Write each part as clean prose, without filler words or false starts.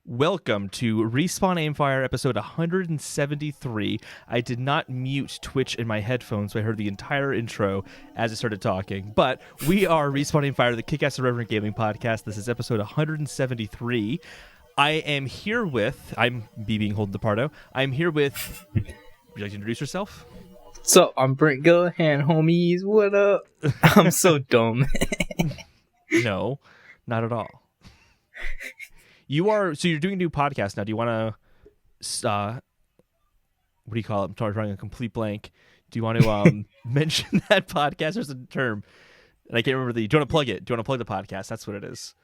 Welcome to Respawn Aimfire episode 173. I did not mute Twitch in my headphones, so I heard the entire intro as I started talking. But we are Respawn Aimfire, the Kick-Ass Irreverent Gaming Podcast. This is episode 173. I am here with... I'm me being Holden DePardo. I'm here with... Would you like to introduce yourself? So, I'm Brent Gillahan, homies. What up? I'm so dumb. No, not at all. You're doing a new podcast now. Do you want to, what do you call it? I'm drawing a complete blank. Do you want to mention that podcast? There's a term, and I can't remember do you want to plug it? Do you want to plug the podcast? That's what it is.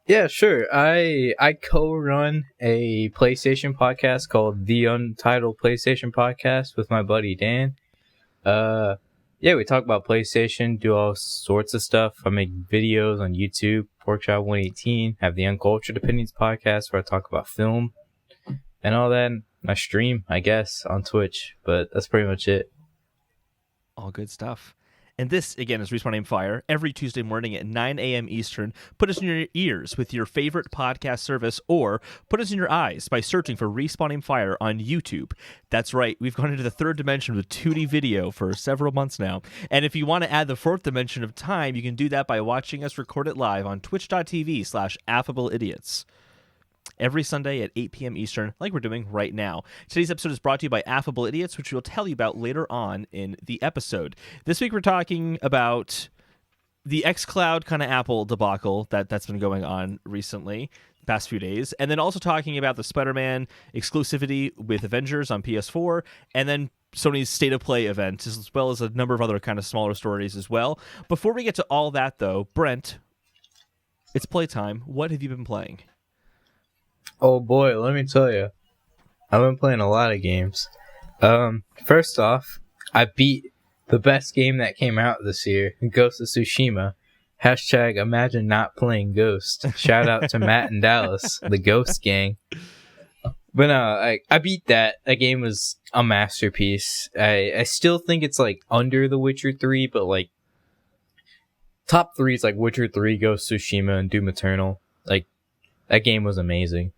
Yeah, sure. I co-run a PlayStation podcast called the Untitled PlayStation Podcast with my buddy Dan. Yeah, we talk about PlayStation, do all sorts of stuff. I make videos on YouTube, Porkchop 118, have the Uncultured Opinions podcast where I talk about film and all that. I stream, I guess, on Twitch, but that's pretty much it. All good stuff. And this, again, is Respawn Aimfire every Tuesday morning at 9 a.m. Eastern. Put us in your ears with your favorite podcast service, or put us in your eyes by searching for Respawn Aimfire on YouTube. That's right, we've gone into the third dimension with 2D video for several months now. And if you want to add the fourth dimension of time, you can do that by watching us record it live on twitch.tv/affableidiots. Every Sunday at 8 p.m. Eastern, like we're doing right now. Today's episode is brought to you by Affable Idiots, which we'll tell you about later on in the episode. This week we're talking about the xCloud kind of Apple debacle that's been going on recently, the past few days, and then also talking about the Spider-Man exclusivity with Avengers on PS4, and then Sony's State of Play event, as well as a number of other kind of smaller stories as well. Before we get to all that, though, Brent, it's playtime. What have you been playing? Oh boy, let me tell you. I've been playing a lot of games. First off, I beat the best game that came out this year, Ghost of Tsushima. Hashtag imagine not playing Ghost. Shout out to Matt and Dallas, the Ghost gang. But no, I beat that. That game was a masterpiece. I still think it's like under The Witcher 3, but like top 3 is like Witcher 3, Ghost of Tsushima, and Doom Eternal. Like, that game was amazing.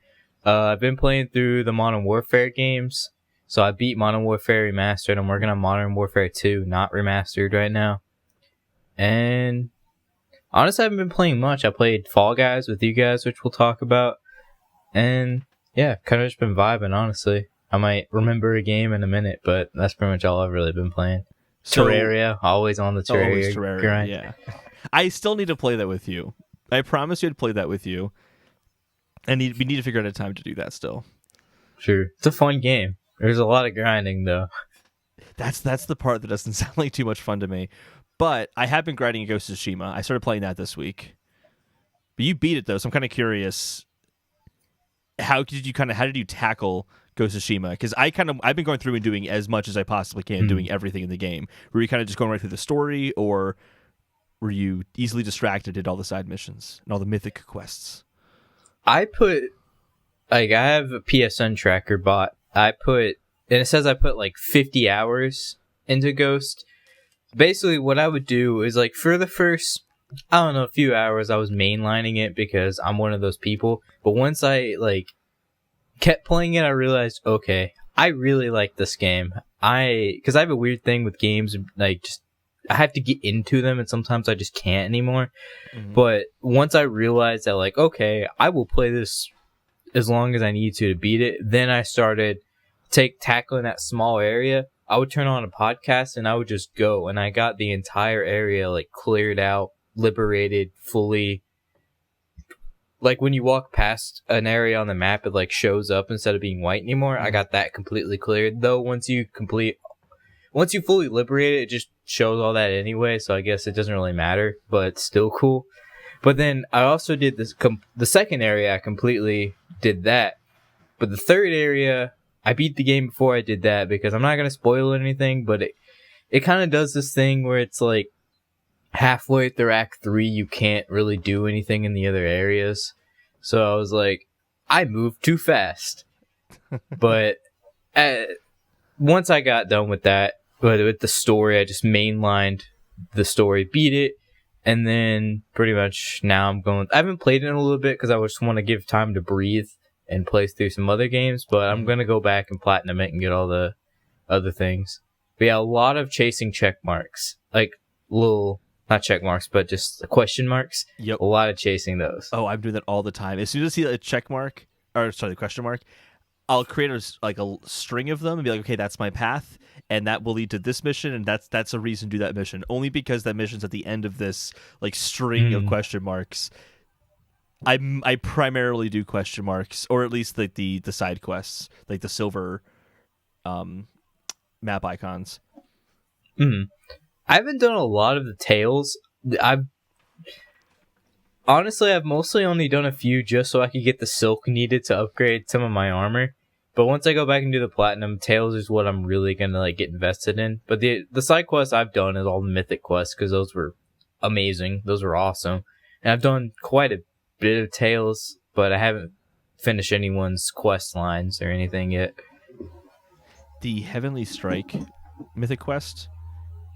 I've been playing through the Modern Warfare games. So I beat Modern Warfare Remastered. I'm working on Modern Warfare 2, not Remastered right now. And honestly, I haven't been playing much. I played Fall Guys with you guys, which we'll talk about. And yeah, kind of just been vibing, honestly. I might remember a game in a minute, but that's pretty much all I've really been playing. So, Terraria, always on the Terraria grind. Yeah. I still need to play that with you. I promise you I'd play that with you. And we need to figure out a time to do that still. Sure. It's a fun game. There's a lot of grinding, though. That's the part that doesn't sound like too much fun to me. But I have been grinding Ghost of Tsushima. I started playing that this week. But you beat it, though, so I'm kind of curious. How did you tackle Ghost of Tsushima? Because I've been going through and doing as much as I possibly can, doing everything in the game. Were you kind of just going right through the story, or were you easily distracted, did all the side missions and all the mythic quests? I have a PSN tracker bot. And it says I put like 50 hours into Ghost. Basically, what I would do is like for the first, a few hours, I was mainlining it because I'm one of those people. But once I like kept playing it, I realized, okay, I really like this game. Because I have a weird thing with games, like just I have to get into them, and sometimes I just can't anymore. Mm-hmm. But once I realized that, like, okay, I will play this as long as I need to beat it, then I started tackling that small area. I would turn on a podcast, and I would just go, and I got the entire area, like, cleared out, liberated, fully. Like, when you walk past an area on the map, it, like, shows up instead of being white anymore. Mm-hmm. I got that completely cleared, though once you fully liberate it, it just shows all that anyway, so I guess it doesn't really matter, but it's still cool. But then I also did this, the second area, I completely did that. But the third area, I beat the game before I did that, because I'm not going to spoil anything, but it kind of does this thing where it's like, halfway through Act 3, you can't really do anything in the other areas. So I was like, I moved too fast. But once I got done with that, but with the story, I just mainlined the story, beat it, and then pretty much now I'm going. I haven't played it in a little bit because I just want to give time to breathe and play through some other games. But I'm gonna go back and platinum it and get all the other things. But yeah, a lot of chasing check marks, like little not check marks, but just question marks. Yep. A lot of chasing those. Oh, I'm doing that all the time. As soon as I see a check mark, or sorry, the question mark, I'll create a string of them and be like, okay, that's my path, and that will lead to this mission, and that's a reason to do that mission. Only because that mission's at the end of this like string of question marks. I primarily do question marks, or at least like the side quests, like the silver map icons. I haven't done a lot of the tales. I've mostly only done a few just so I could get the silk needed to upgrade some of my armor. But once I go back and do the platinum, Tales is what I'm really gonna like get invested in. But the side quests I've done is all the mythic quests because those were amazing. Those were awesome. And I've done quite a bit of Tales, but I haven't finished anyone's quest lines or anything yet. The Heavenly Strike mythic quest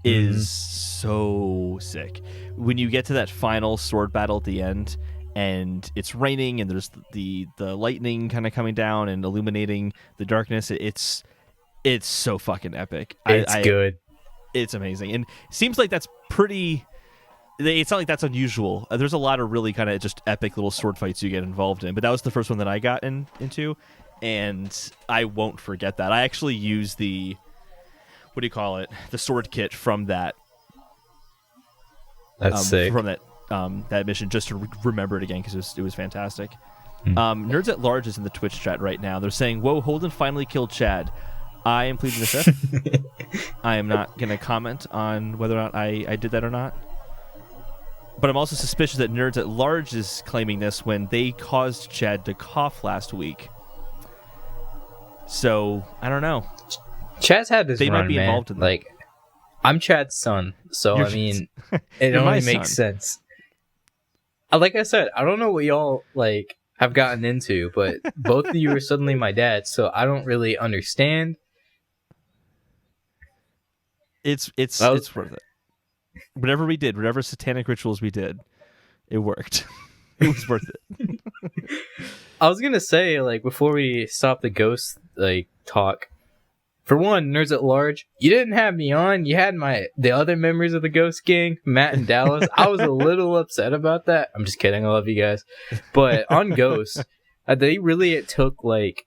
is so sick. When you get to that final sword battle at the end, and it's raining, and there's the lightning kind of coming down and illuminating the darkness. It's so fucking epic. It's good. It's amazing, and it seems like that's pretty. It's not like that's unusual. There's a lot of really kind of just epic little sword fights you get involved in, but that was the first one that I got into, and I won't forget that. I actually used the the sword kit from that. That's sick. From that mission, just to remember it again because it was fantastic. Nerds at Large is in the Twitch chat right now. They're saying, "Whoa, Holden finally killed Chad." I am pleading the fifth. I am not going to comment on whether or not I did that or not. But I'm also suspicious that Nerds at Large is claiming this when they caused Chad to cough last week. So I don't know. Chad's had this. They run, might be man. involved in that. Like, I'm Chad's son, so I mean, it only makes sense. Like I said, I don't know what y'all like have gotten into, but both of you are suddenly my dad, so I don't really understand. It's worth it. Whatever we did, whatever satanic rituals we did, it worked. It was worth it. I was gonna say, like, before we stop the ghost like talk. For one, Nerds at Large, you didn't have me on. You had the other members of the Ghost Gang, Matt and Dallas. I was a little upset about that. I'm just kidding. I love you guys. But on Ghost, it took like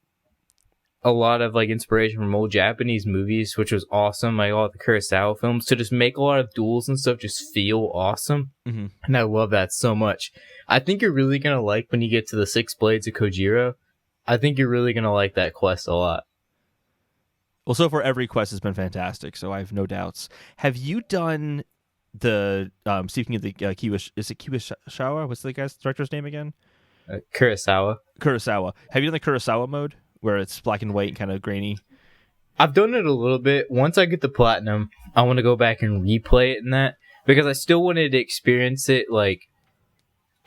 a lot of like inspiration from old Japanese movies, which was awesome. Like all the Kurosawa films, to just make a lot of duels and stuff just feel awesome. Mm-hmm. And I love that so much. I think you're really gonna like when you get to the 6 Blades of Kojiro. I think you're really gonna like that quest a lot. Well, so far every quest has been fantastic, so I have no doubts. Have you done the speaking of the is it Kurosawa? What's the director's name again? Kurosawa. Have you done the Kurosawa mode where it's black and white and kind of grainy? I've done it a little bit. Once I get the platinum, I want to go back and replay it in that because I still wanted to experience it. Like,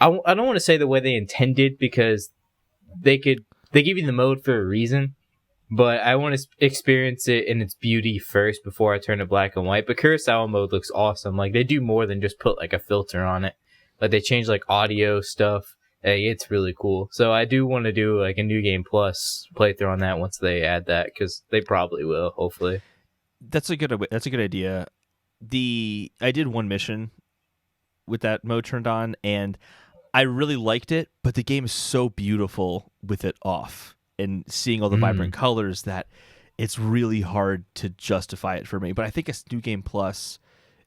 I don't want to say the way they intended because they give you the mode for a reason. But I want to experience it in its beauty first before I turn to black and white. But Kurosawa mode looks awesome. Like, they do more than just put, like, a filter on it. Like, they change, like, audio stuff. Hey, it's really cool. So I do want to do, like, a New Game Plus playthrough on that once they add that. Because they probably will, hopefully. That's a good idea. I did one mission with that mode turned on, and I really liked it. But the game is so beautiful with it off. And seeing all the vibrant colors that it's really hard to justify it for me. But I think a New Game Plus,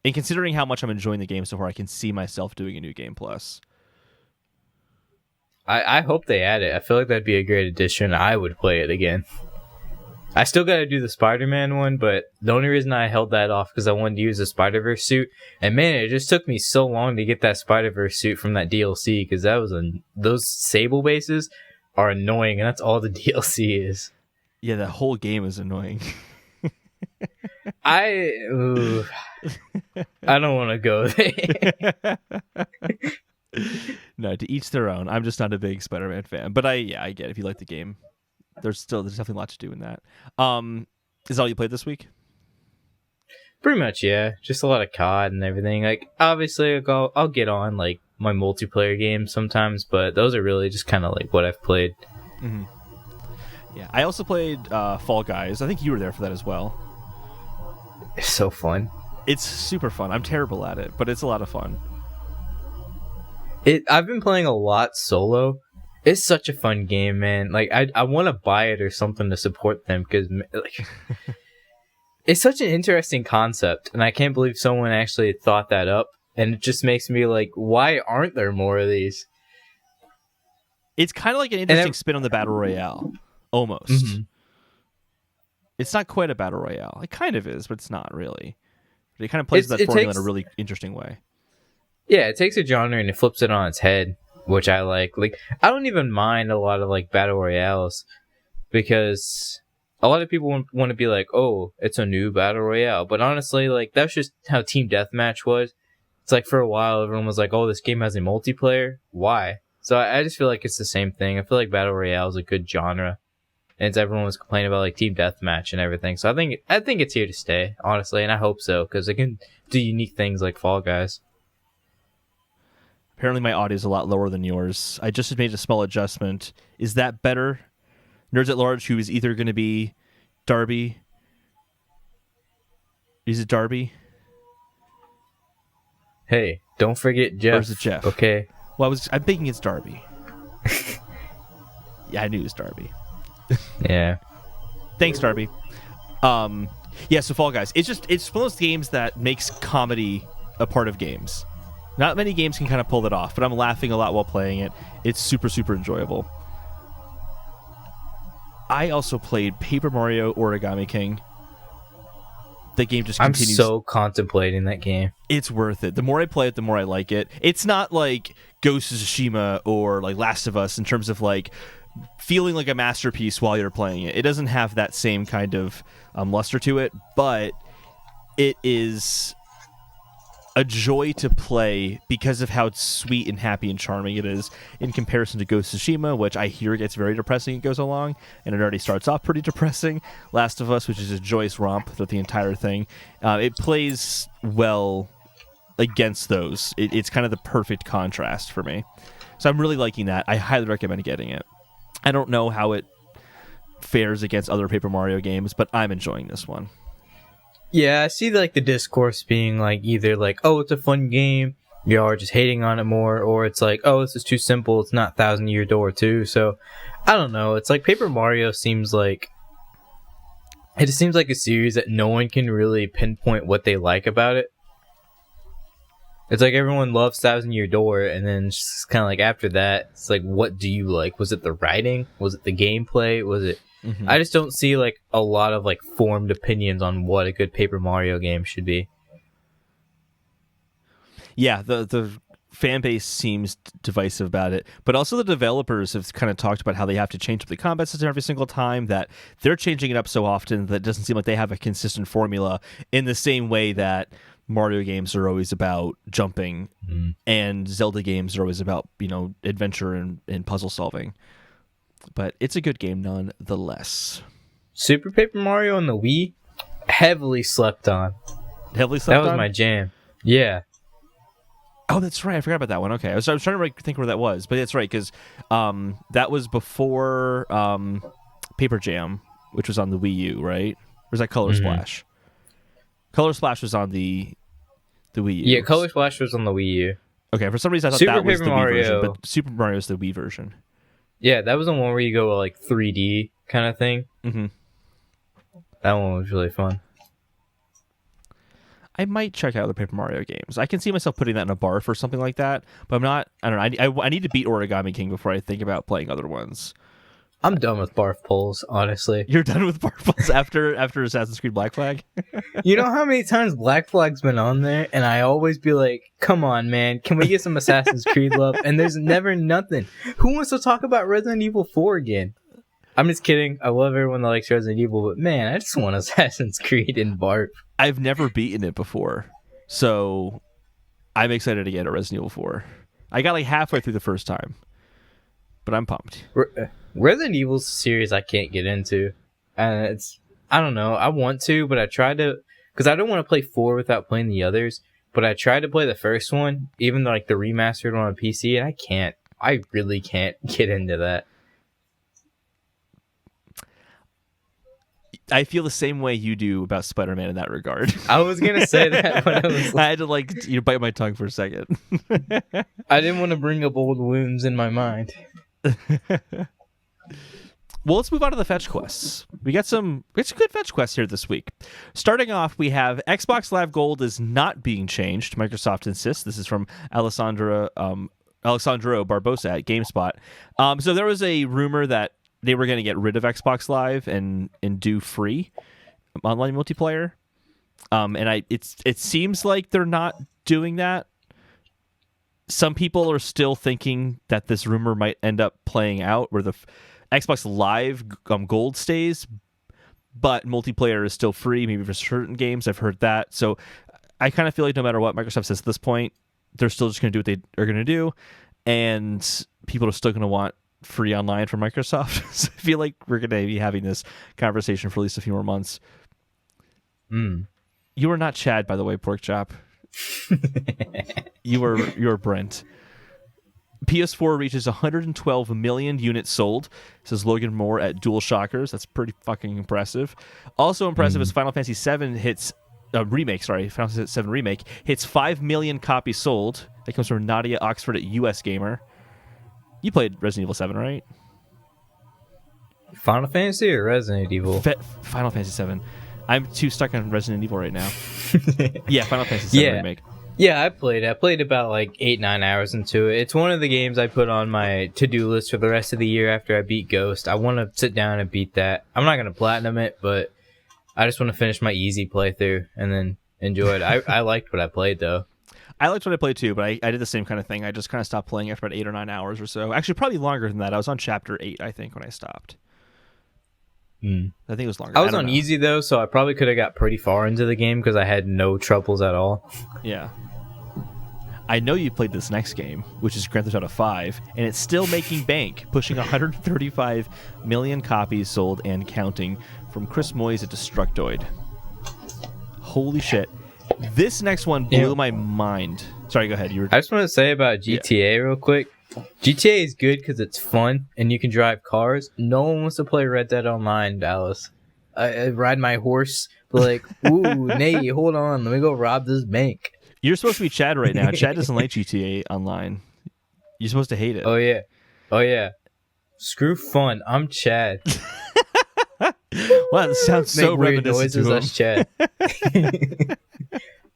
and considering how much I'm enjoying the game so far, I can see myself doing a New Game Plus. I hope they add it. I feel like that'd be a great addition. I would play it again. I still got to do the Spider-Man one, but the only reason I held that off because I wanted to use the Spider-Verse suit. And man, it just took me so long to get that Spider-Verse suit from that DLC because those Sable bases are annoying, and that's all the DLC is. Yeah, that whole game is annoying. I don't want to go there. No, to each their own. I'm just not a big Spider-Man fan, but I get it. If you like the game, there's definitely a lot to do in that. Is that all you played this week? Pretty much, yeah. Just a lot of COD and everything. Like, obviously, I'll get on like my multiplayer games sometimes, but those are really just kind of like what I've played. Mm-hmm. Yeah, I also played Fall Guys. I think you were there for that as well. It's so fun. It's super fun. I'm terrible at it, but it's a lot of fun. I've been playing a lot solo. It's such a fun game, man. Like, I want to buy it or something to support them because like. It's such an interesting concept, and I can't believe someone actually thought that up. And it just makes me like, why aren't there more of these? It's kind of like an interesting spin on the Battle Royale, almost. Mm-hmm. It's not quite a Battle Royale. It kind of is, but it's not really. But it kind of plays that formula in a really interesting way. Yeah, it takes a genre and it flips it on its head, which I like. Like, I don't even mind a lot of like Battle Royales because... a lot of people want to be like, oh, it's a new Battle Royale. But honestly, like, that's just how Team Deathmatch was. It's like for a while, everyone was like, oh, this game has a multiplayer. Why? So I just feel like it's the same thing. I feel like Battle Royale is a good genre. And everyone was complaining about like Team Deathmatch and everything. So I think it's here to stay, honestly. And I hope so, because it can do unique things like Fall Guys. Apparently my audio is a lot lower than yours. I just made a small adjustment. Is that better? Nerds at Large, who is either going to be Darby. Is it Darby? Hey, don't forget Jeff. Or is it Jeff? Okay. Well, I'm thinking it's Darby. Yeah, I knew it was Darby. Yeah. Thanks, Darby. Yeah, so Fall Guys. It's one of those games that makes comedy a part of games. Not many games can kind of pull that off, but I'm laughing a lot while playing it. It's super, super enjoyable. I also played Paper Mario Origami King. The game just continues. I'm so contemplating that game. It's worth it. The more I play it, the more I like it. It's not like Ghost of Tsushima or like Last of Us in terms of like feeling like a masterpiece while you're playing it. It doesn't have that same kind of luster to it, but it is a joy to play because of how sweet and happy and charming it is in comparison to Ghost of Tsushima, which I hear gets very depressing as it goes along, and it already starts off pretty depressing. Last of Us, which is a joyous romp throughout the entire thing, it plays well against those. It's kind of the perfect contrast for me. So I'm really liking that. I highly recommend getting it. I don't know how it fares against other Paper Mario games, but I'm enjoying this one. Yeah, I see like the discourse being like either like, oh, it's a fun game, y'all are just hating on it more, or it's like, oh, this is too simple, it's not Thousand Year Door 2. So I don't know. It's like Paper Mario seems like a series that no one can really pinpoint what they like about it. It's like everyone loves Thousand Year Door, and then it's kind of like after that, it's like, what do you like? Was it the writing? Was it the gameplay? Was it? Mm-hmm. I just don't see like a lot of like formed opinions on what a good Paper Mario game should be. Yeah, the fan base seems divisive about it, but also the developers have kind of talked about how they have to change up the combat system every single time, that they're changing it up so often that it doesn't seem like they have a consistent formula in the same way that Mario games are always about jumping and Zelda games are always about, adventure and puzzle solving. But it's a good game nonetheless. Super Paper Mario on the Wii, heavily slept on. That was my jam. Yeah. Oh, that's right. I forgot about that one. Okay, I was trying to think where that was, but that's right, because that was before Paper Jam, which was on the Wii U, right? Or was that Color Splash? Color Splash was on the Wii U. Yeah, Color Splash was on the Wii U. Okay, for some reason I thought that was the Wii version, but Super Mario is the Wii version. Yeah, that was the one where you go like 3D kind of thing. Mm-hmm. That one was really fun. I might check out the Paper Mario games. I can see myself putting that in a barf or something like that, but I'm not. I don't know. I need to beat Origami King before I think about playing other ones. I'm done with barf pulls, honestly. You're done with barf pulls after Assassin's Creed Black Flag? You know how many times Black Flag's been on there, and I always be like, come on, man, can we get some Assassin's Creed love? And there's never nothing. Who wants to talk about Resident Evil 4 again? I'm just kidding. I love everyone that likes Resident Evil, but man, I just want Assassin's Creed and barf. I've never beaten it before, so I'm excited to get a Resident Evil 4. I got like halfway through the first time, but I'm pumped. Resident Evil's a series I can't get into, and I don't know. I want to, but I tried to, because I don't want to play 4 without playing the others. But I tried to play the first one, even like the remastered one on PC, and I can't. I really can't get into that. I feel the same way you do about Spider-Man in that regard. I was gonna say that when I was. I had to bite my tongue for a second. I didn't want to bring up old wounds in my mind. Well, let's move on to the fetch quests. We got some good fetch quests here this week. Starting off, we have Xbox Live Gold is not being changed. Microsoft insists. This is from Alessandro Barbosa at GameSpot. So there was a rumor that they were going to get rid of Xbox Live and do free online multiplayer. And it seems like they're not doing that. Some people are still thinking that this rumor might end up playing out, where the Xbox Live Gold stays, but multiplayer is still free, maybe for certain games. I've heard that. So I kind of feel like no matter what Microsoft says at this point, they're still just going to do what they are going to do, and people are still going to want free online from Microsoft. So I feel like we're going to be having this conversation for at least a few more months. You are not Chad, by the way, Pork Chop. You are Brent. PS4 reaches 112 million units sold, says Logan Moore at DualShockers. That's pretty fucking impressive. Also impressive is Final Fantasy VII Final Fantasy VII Remake hits 5 million copies sold. That comes from Nadia Oxford at US Gamer. You played Resident Evil 7, right? Final Fantasy or Resident Evil? Final Fantasy VII. I'm too stuck on Resident Evil right now. Yeah, Final Fantasy VII Remake. Yeah, I played about like 8-9 hours into it. It's one of the games I put on my to-do list for the rest of the year after I beat Ghost. I want to sit down and beat that. I'm not going to platinum it, but I just want to finish my easy playthrough and then enjoy it. I liked what I played, though. I liked what I played, too, but I did the same kind of thing. I just kind of stopped playing after about 8 or 9 hours or so. Actually, probably longer than that. I was on Chapter 8, I think, when I stopped. I think it was longer. I was on easy, though, so I probably could have got pretty far into the game because I had no troubles at all. Yeah. I know you played this next game, which is Grand Theft Auto 5, and it's still making bank, pushing 135 million copies sold and counting, from Chris Moyes at Destructoid. Holy shit. This next one blew my mind. Sorry, go ahead. I just want to say about GTA real quick. GTA is good because it's fun and you can drive cars. No one wants to play Red Dead Online, Dallas. I ride my horse, but like, ooh, Nate, hold on, let me go rob this bank. You're supposed to be Chad right now. Chad doesn't like GTA Online. You're supposed to hate it. Oh yeah. Screw fun. I'm Chad. Wow, that sounds so reminiscent to him. That's Chad.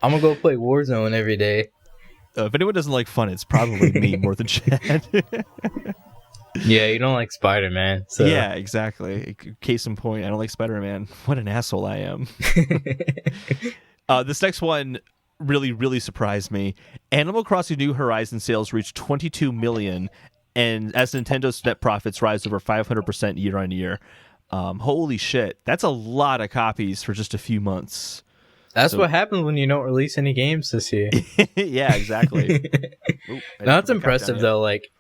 I'm gonna go play Warzone every day. If anyone doesn't like fun, it's probably me more than Chad. Yeah, you don't like Spider-Man. So. Yeah, exactly. Case in point, I don't like Spider-Man. What an asshole I am. This next one really, really surprised me. Animal Crossing New Horizons sales reached 22 million, and as Nintendo's net profits rise over 500% year on year. Holy shit. That's a lot of copies for just a few months. That's what happens when you don't release any games this year. Yeah, exactly. That's impressive, though. Like,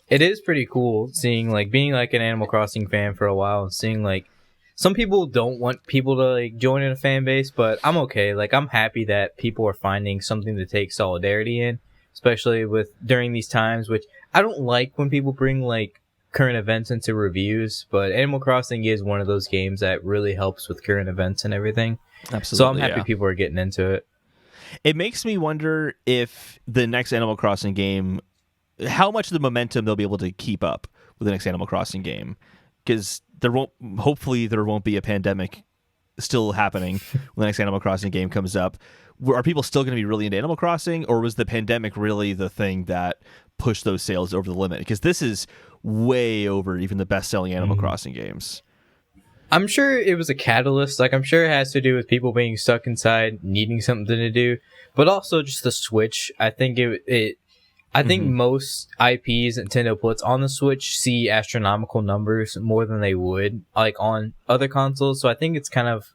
it is pretty cool seeing, like, being like an Animal Crossing fan for a while and seeing, like, some people don't want people to, like, join in a fan base, but I'm okay. Like, I'm happy that people are finding something to take solidarity in, especially during these times, which I don't like when people bring, like, current events into reviews, but Animal Crossing is one of those games that really helps with current events and everything. Absolutely. So I'm happy people are getting into it. It makes me wonder if the next Animal Crossing game, how much of the momentum they'll be able to keep up with the next Animal Crossing game, because hopefully there won't be a pandemic still happening when the next Animal Crossing game comes up. Are people still going to be really into Animal Crossing, or was the pandemic really the thing that pushed those sales over the limit? Because this is way over even the best-selling Animal Crossing games. I'm sure it was a catalyst. Like, I'm sure it has to do with people being stuck inside, needing something to do, but also just the Switch. I think I think most IPs Nintendo puts on the Switch see astronomical numbers more than they would like on other consoles. So I think it's kind of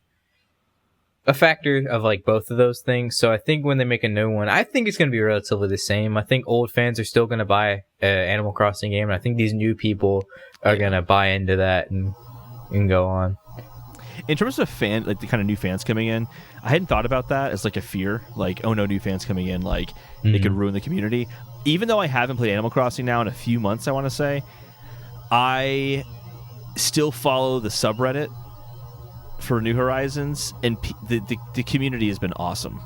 a factor of like both of those things. So I think when they make a new one, I think it's going to be relatively the same. I think old fans are still going to buy an Animal Crossing game, and I think these new people are going to buy into that and go on. In terms of fan, like the kind of new fans coming in, I hadn't thought about that as like a fear. Like, oh no, new fans coming in, like it could ruin the community. Even though I haven't played Animal Crossing now in a few months, I want to say, I still follow the subreddit for New Horizons, and the community has been awesome.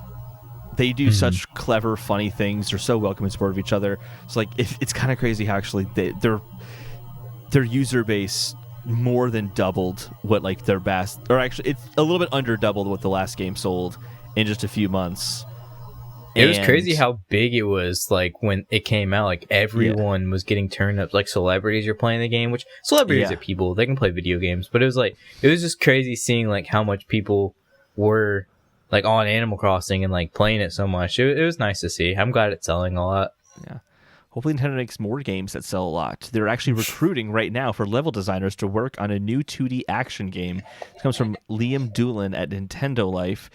They do such clever, funny things. They're so welcoming and supportive of each other. It's like it's kind of crazy how actually their user base more than doubled what like their best, or actually it's a little bit under doubled what the last game sold in just a few months. It was crazy how big it was, like, when it came out. Like, everyone was getting turned up. Like, celebrities are playing the game, which celebrities are people. They can play video games. But it was just crazy seeing, like, how much people were, like, on Animal Crossing and, like, playing it so much. It was nice to see. I'm glad it's selling a lot. Yeah. Hopefully Nintendo makes more games that sell a lot. They're actually recruiting right now for level designers to work on a new 2D action game. This comes from Liam Doolin at Nintendo Life.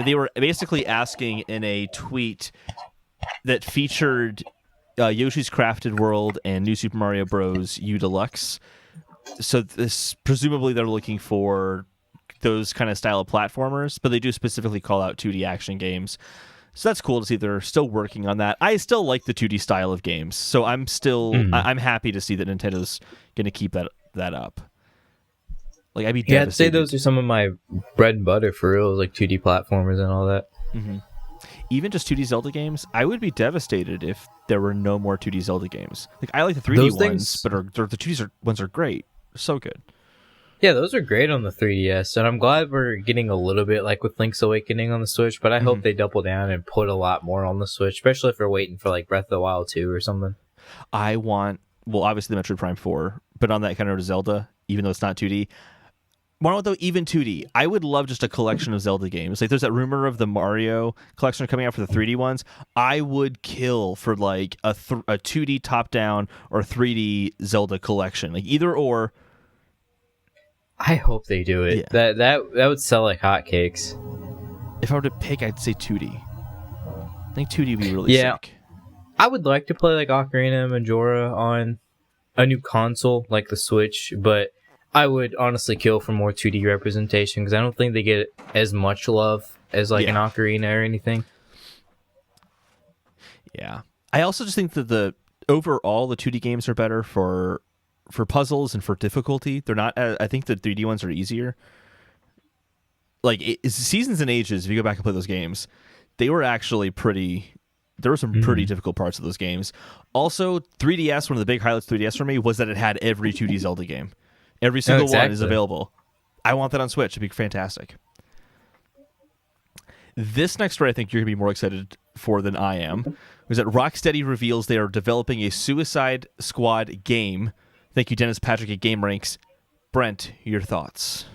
They were basically asking in a tweet that featured Yoshi's Crafted World and New Super Mario Bros. U Deluxe. So this presumably they're looking for those kind of style of platformers, but they do specifically call out 2D action games. So that's cool to see they're still working on that. I still like the 2D style of games, so I'm still I'm happy to see that Nintendo's going to keep that up. Like, I'd be devastated. I'd say those are some of my bread and butter for real, like 2D platformers and all that. Mm-hmm. Even just 2D Zelda games, I would be devastated if there were no more 2D Zelda games. Like, I like the 3D ones, but the 2D ones are great. They're so good. Yeah, those are great on the 3DS, and I'm glad we're getting a little bit like with Link's Awakening on the Switch, but I hope they double down and put a lot more on the Switch, especially if we're waiting for like Breath of the Wild 2 or something. I want, well, obviously the Metroid Prime 4, but on that kind of Zelda, even though it's not 2D. Why not though even 2D? I would love just a collection of Zelda games. Like, there's that rumor of the Mario collection coming out for the 3D ones. I would kill for like a 2D top-down or 3D Zelda collection. Like, either or. I hope they do it. Yeah. That would sell like hotcakes. If I were to pick, I'd say 2D. I think 2D would be really sick. I would like to play like Ocarina of Majora on a new console like the Switch, but I would honestly kill for more 2D representation because I don't think they get as much love as like an Ocarina or anything. Yeah. I also just think that overall the 2D games are better for puzzles and for difficulty. They're not I think the 3D ones are easier. Like, it's Seasons and Ages, if you go back and play those games, they were actually there were some pretty difficult parts of those games. Also, 3DS, one of the big highlights of 3DS for me was that it had every 2D Zelda game. Every single one is available. I want that on Switch. It'd be fantastic. This next story I think you're going to be more excited for than I am, was that Rocksteady reveals they are developing a Suicide Squad game. Thank you, Dennis Patrick at GameRanks. Brent, your thoughts?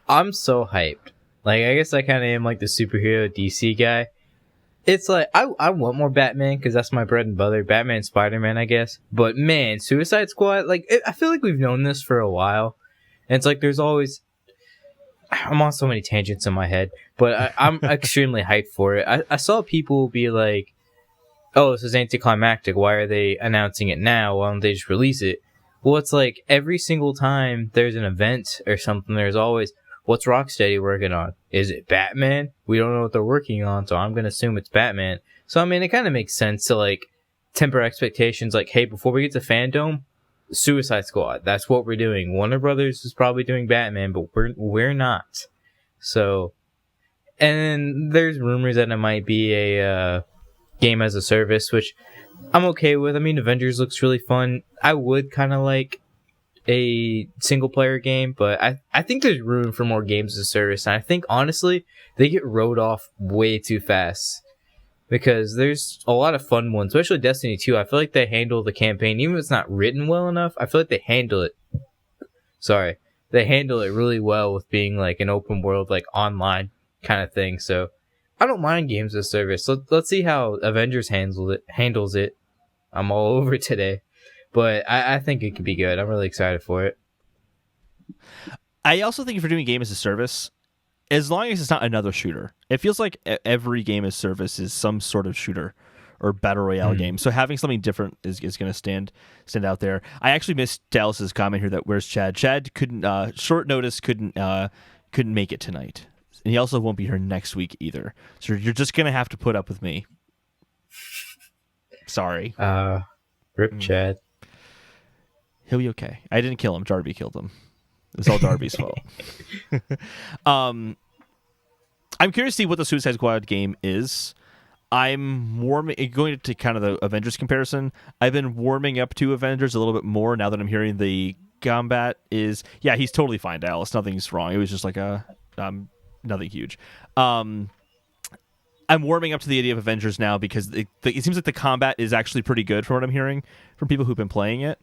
I'm so hyped. Like, I guess I kind of am like the superhero DC guy. It's like, I want more Batman because that's my bread and butter. Batman, Spider-Man, I guess. But man, Suicide Squad, like, I feel like we've known this for a while. And it's like there's always... I'm on so many tangents in my head. But I'm extremely hyped for it. I saw people be like, oh, this is anticlimactic. Why are they announcing it now? Why don't they just release it? Well, it's like every single time there's an event or something, there's always, what's Rocksteady working on? Is it Batman? We don't know what they're working on, so I'm going to assume it's Batman. So, I mean, it kind of makes sense to, like, temper expectations. Like, hey, before we get to Fandom, Suicide Squad, that's what we're doing. Warner Brothers is probably doing Batman, but we're not. So, and then there's rumors that it might be a game as a service, which I'm okay with. I mean, Avengers looks really fun. I would kind of like a single player game, but I think there's room for more games as a service. And I think, honestly, they get rode off way too fast because there's a lot of fun ones, especially Destiny 2. I feel like they handle the campaign, even if it's not written well enough, I feel like they handle it. They handle it really well with being like an open world, like online kind of thing. So I don't mind games as a service. So let's see how Avengers handles it. I'm all over it today. But I think it could be good. I'm really excited for it. I also think if you're doing game as a service, as long as it's not another shooter, it feels like every game as service is some sort of shooter or battle royale game. So having something different is going to stand out there. I actually missed Dallas's comment here that where's Chad? Chad couldn't short notice couldn't couldn't make it tonight. And he also won't be here next week either. So you're just going to have to put up with me. Sorry. Rip Chad. He'll be okay. I didn't kill him. Darby killed him. It's all Darby's fault. I'm curious to see what the Suicide Squad game is. I'm going to kind of the Avengers comparison. I've been warming up to Avengers a little bit more now that I'm hearing the combat is... Yeah, he's totally fine, Dallas. Nothing's wrong. It was just like nothing huge. I'm warming up to the idea of Avengers now because it seems like the combat is actually pretty good from what I'm hearing from people who've been playing it.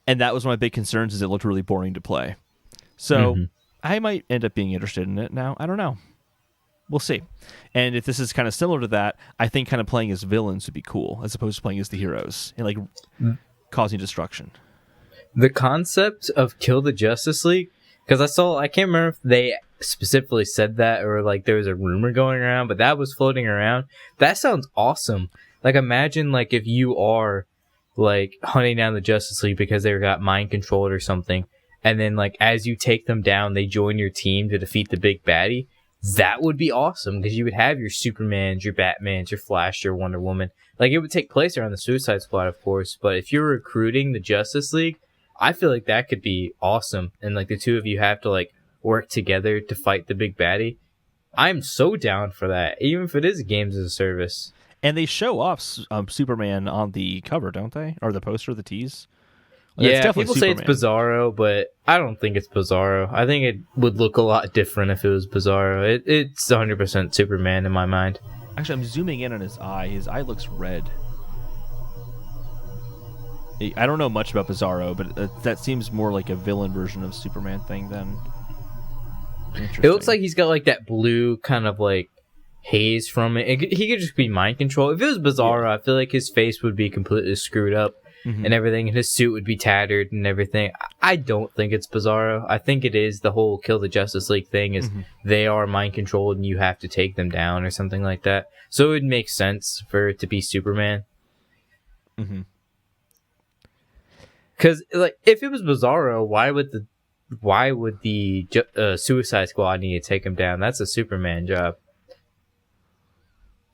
And that was one of my big concerns, is it looked really boring to play. So I might end up being interested in it now. I don't know. We'll see. And if this is kind of similar to that, I think kind of playing as villains would be cool, as opposed to playing as the heroes and like causing destruction. The concept of Kill the Justice League, because I can't remember if they specifically said that or like there was a rumor going around, but that was floating around. That sounds awesome. Like imagine like if you are like hunting down the Justice League because they got mind controlled or something, and then like as you take them down, they join your team to defeat the big baddie. That would be awesome because you would have your Supermans, your Batmans, your Flash, your Wonder Woman. Like it would take place around the Suicide Squad, of course, but if you're recruiting the Justice League, I feel like that could be awesome. And like the two of you have to like work together to fight the big baddie. I'm so down for that, even if it is games as a service. And they show off Superman on the cover, don't they? Or the poster, the tease? Like, yeah, people say it's Bizarro, but I don't think it's Bizarro. I think it would look a lot different if it was Bizarro. It's 100% Superman in my mind. Actually, I'm zooming in on his eye. His eye looks red. I don't know much about Bizarro, but that seems more like a villain version of Superman thing than... It looks like he's got like that blue kind of like haze from it. He could just be mind control. If it was Bizarro, I feel like his face would be completely screwed up and everything, and his suit would be tattered and everything. I don't think it's Bizarro. I think it is the whole Kill the Justice League thing is they are mind controlled and you have to take them down or something like that. So it would make sense for it to be Superman. Because like if it was Bizarro, why would the Suicide Squad need to take him down? That's a Superman job.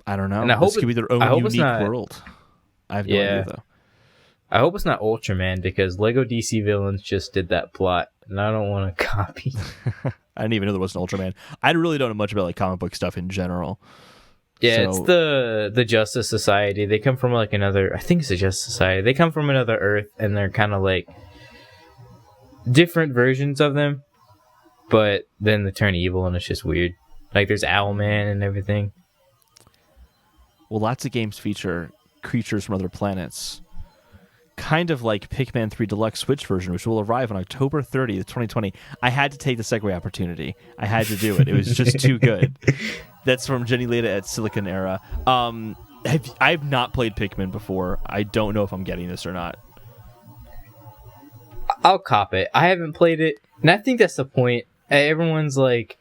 I don't know. And I hope this could be their own unique world. I have no idea, though. I hope it's not Ultraman, because Lego DC Villains just did that plot, and I don't want to copy. I didn't even know there was an Ultraman. I really don't know much about like comic book stuff in general. Yeah, so... it's the Justice Society. They come from like another... I think it's the Justice Society. They come from another Earth, and they're kind of like... different versions of them, but then they turn evil and it's just weird. Like there's Owlman and everything. Well, lots of games feature creatures from other planets, kind of like Pikmin 3 Deluxe Switch version, which will arrive on October 30th, 2020. I had to take the segue opportunity. I had to do it. It was just too good. That's from Jenny Leda at Silicon Era. I've not played Pikmin before. I don't know if I'm getting this or not. I'll cop it. I haven't played it, and I think that's the point. Everyone's like,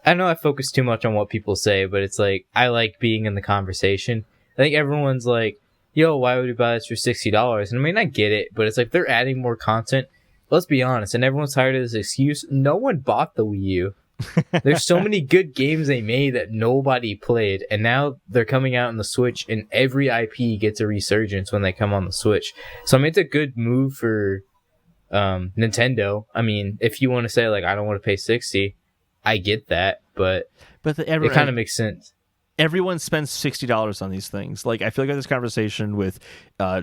I know I focus too much on what people say, but it's like, I like being in the conversation. I think everyone's like, yo, why would you buy this for $60? And I mean, I get it, but it's like, they're adding more content. Let's be honest, and everyone's tired of this excuse. No one bought the Wii U. There's so many good games they made that nobody played, and now they're coming out on the Switch, and every IP gets a resurgence when they come on the Switch. So I mean, it's a good move for Nintendo. I mean, if you want to say like, I don't want to pay $60, I get that, but it kind of makes sense. Everyone spends $60 on these things. Like, I feel like I had this conversation with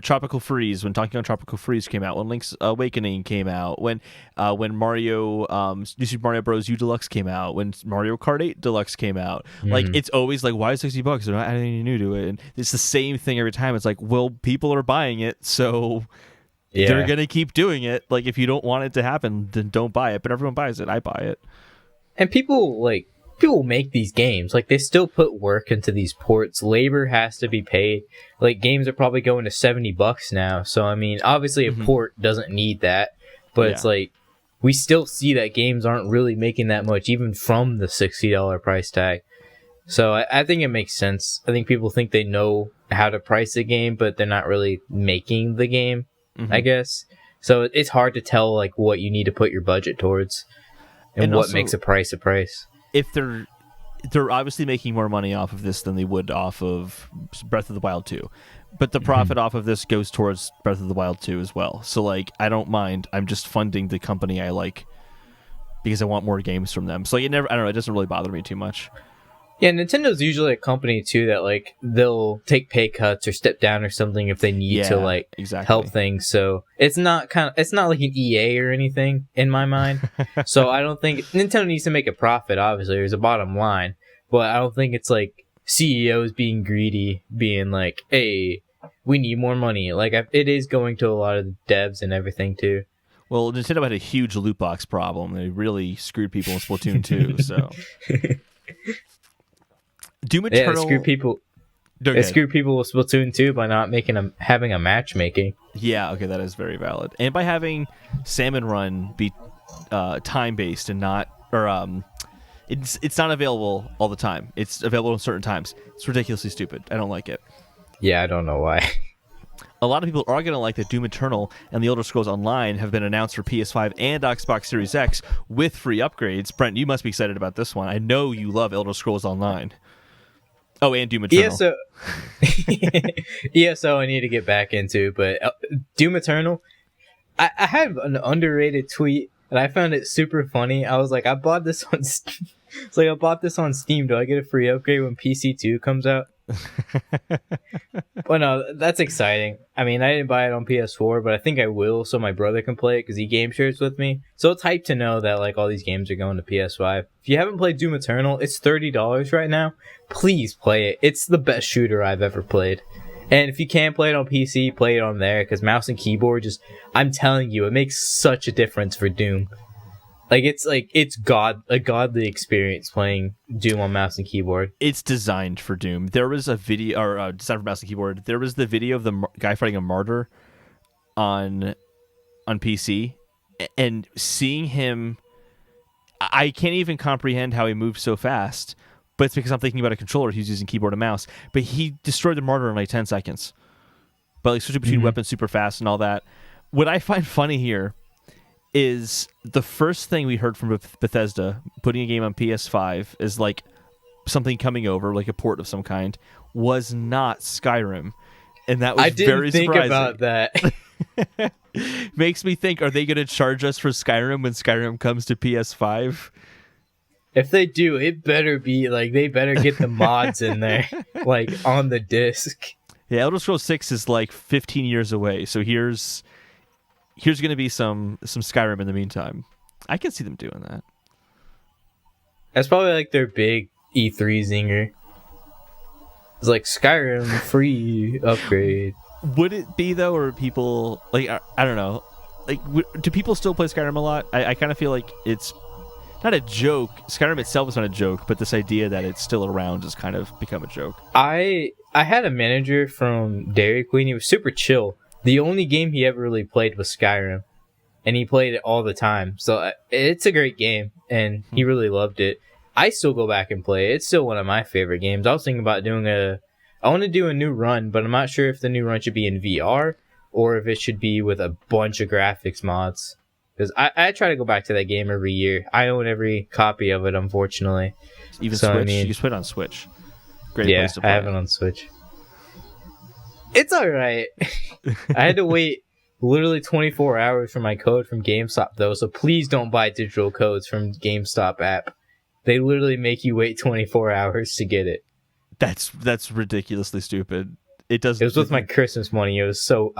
Tropical Freeze when Donkey Kong Tropical Freeze came out, when Link's Awakening came out, when Mario New Super Mario Bros. U Deluxe came out, when Mario Kart 8 Deluxe came out. Like, it's always like, why is $60? They're not adding anything new to it, and it's the same thing every time. It's like, well, people are buying it, so they're gonna keep doing it. Like, if you don't want it to happen, then don't buy it. But everyone buys it. I buy it. And people make these games. Like, they still put work into these ports. Labor has to be paid. Like, games are probably going to $70 now. So, I mean, obviously a port doesn't need that. But it's like, we still see that games aren't really making that much, even from the $60 price tag. So, I think it makes sense. I think people think they know how to price a game, but they're not really making the game, I guess. So, it's hard to tell, like, what you need to put your budget towards. and what also, makes a price a price. If they're obviously making more money off of this than they would off of Breath of the Wild 2. But the profit off of this goes towards Breath of the Wild 2 as well. So, like, I don't mind. I'm just funding the company I like because I want more games from them. So, I don't know, it doesn't really bother me too much. Yeah, Nintendo's usually a company, too, that, like, they'll take pay cuts or step down or something if they need to, like, help things. So, it's not like an EA or anything, in my mind. So, I don't think... Nintendo needs to make a profit, obviously. There's a bottom line. But I don't think it's, like, CEOs being greedy, being like, hey, we need more money. Like, it is going to a lot of the devs and everything, too. Well, Nintendo had a huge loot box problem. They really screwed people in Splatoon 2, so... Doom Eternal... Yeah, they screwed people with Splatoon 2 by not having a matchmaking. Yeah, okay, that is very valid. And by having Salmon Run be time-based and not... Or, it's not available all the time. It's available at certain times. It's ridiculously stupid. I don't like it. Yeah, I don't know why. A lot of people are going to like that Doom Eternal and The Elder Scrolls Online have been announced for PS5 and Xbox Series X with free upgrades. Brent, you must be excited about this one. I know you love Elder Scrolls Online. Oh, and Doom Eternal. ESO I need to get back into, but Doom Eternal, I have an underrated tweet, and I found it super funny. I was like, I bought this on Steam. Do I get a free upgrade when PC2 comes out? Well, no, that's exciting. I mean, I didn't buy it on PS4, but I think I will, so my brother can play it because he game shares with me. So it's hype to know that like all these games are going to PS5. If you haven't played Doom Eternal, it's $30 right now. Please play it. It's the best shooter I've ever played. And if you can't play it on PC, play it on there because mouse and keyboard I'm telling you, it makes such a difference for Doom. It's a godly experience playing Doom on mouse and keyboard. It's designed for Doom. There was a video, or designed for mouse and keyboard. There was the video of the guy fighting a martyr on PC, and seeing him, I can't even comprehend how he moves so fast. But it's because I'm thinking about a controller. He's using keyboard and mouse, but he destroyed the martyr in like 10 seconds. But like switching between weapons super fast and all that. What I find funny here is the first thing we heard from Bethesda putting a game on PS5 is like something coming over, like a port of some kind, was not Skyrim, and that was very surprising. I didn't think about that. Makes me think: are they going to charge us for Skyrim when Skyrim comes to PS5? If they do, it better be like they better get the mods in there, like on the disc. Yeah, Elder Scrolls 6 is like 15 years away, so here's going to be some Skyrim in the meantime. I can see them doing that. That's probably like their big E3 zinger. It's like Skyrim free upgrade. Would it be though, or people like I don't know, like do people still play Skyrim a lot? I kind of feel like it's not a joke. Skyrim itself is not a joke, but this idea that it's still around has kind of become a joke. I had a manager from Dairy Queen. He was super chill. The only game he ever really played was Skyrim, and he played it all the time. So it's a great game, and he really loved it. I still go back and play it. It's still one of my favorite games. I was thinking about I want to do a new run, but I'm not sure if the new run should be in VR or if it should be with a bunch of graphics mods. Because I try to go back to that game every year. I own every copy of it, unfortunately. Even so, Switch? You can play it on Switch. Great place to play. I have it on Switch. It's alright. I had to wait literally 24 hours for my code from GameStop, though, so please don't buy digital codes from GameStop app. They literally make you wait 24 hours to get it. That's ridiculously stupid. It was with my Christmas money. I was so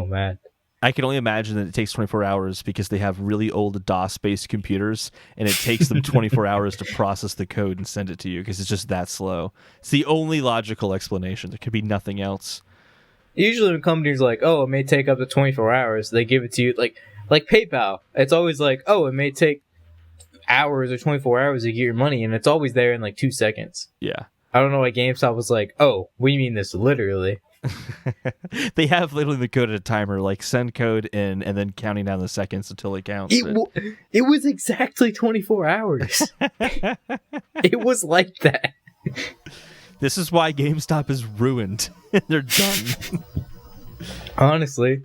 mad. I can only imagine that it takes 24 hours because they have really old DOS-based computers, and it takes them 24 hours to process the code and send it to you because it's just that slow. It's the only logical explanation. There could be nothing else. Usually when companies are like, oh, it may take up to 24 hours, they give it to you, like PayPal. It's always like, oh, it may take hours or 24 hours to get your money, and it's always there in like 2 seconds. Yeah. I don't know why GameStop was like, oh, we mean this literally. They have literally the code at a timer, like send code in and then counting down the seconds until it counts. It was exactly 24 hours. It was like that. This is why GameStop is ruined. They're done. Honestly.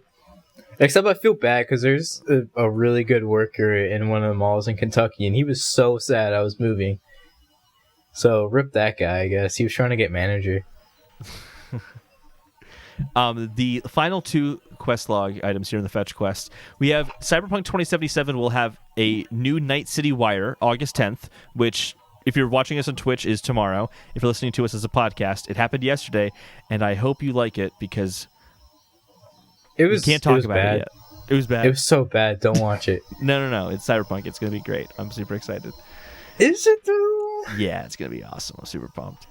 Except I feel bad because there's a really good worker in one of the malls in Kentucky, and he was so sad I was moving. So rip that guy, I guess. He was trying to get manager. The final two quest log items here in the fetch quest, we have Cyberpunk 2077 will have a new Night City Wire August 10th, which, if you're watching us on Twitch, is tomorrow. If you're listening to us as a podcast, it happened yesterday, and I hope you like it because we can't talk about it yet. It was bad. It was so bad. Don't watch it. No. It's Cyberpunk. It's going to be great. I'm super excited. Is it though? Yeah, it's going to be awesome. I'm super pumped.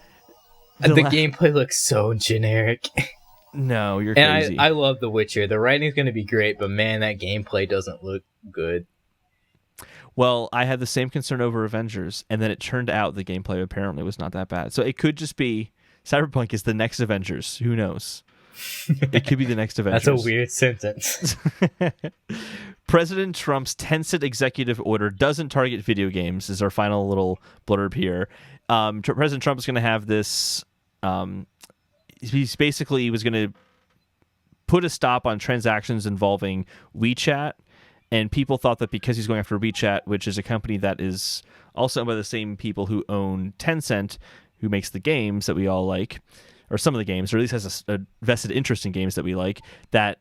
The gameplay looks so generic. No, you're crazy. And I love The Witcher. The writing's going to be great, but man, that gameplay doesn't look good. Well, I had the same concern over Avengers, and then it turned out the gameplay apparently was not that bad. So it could just be Cyberpunk is the next Avengers. Who knows? It could be the next Avengers. That's a weird sentence. President Trump's Tencent executive order doesn't target video games, is our final little blurb here. President Trump is going to have this... he was going to put a stop on transactions involving WeChat, and people thought that because he's going after WeChat, which is a company that is also owned by the same people who own Tencent, who makes the games that we all like, or some of the games, or at least has a vested interest in games that we like, that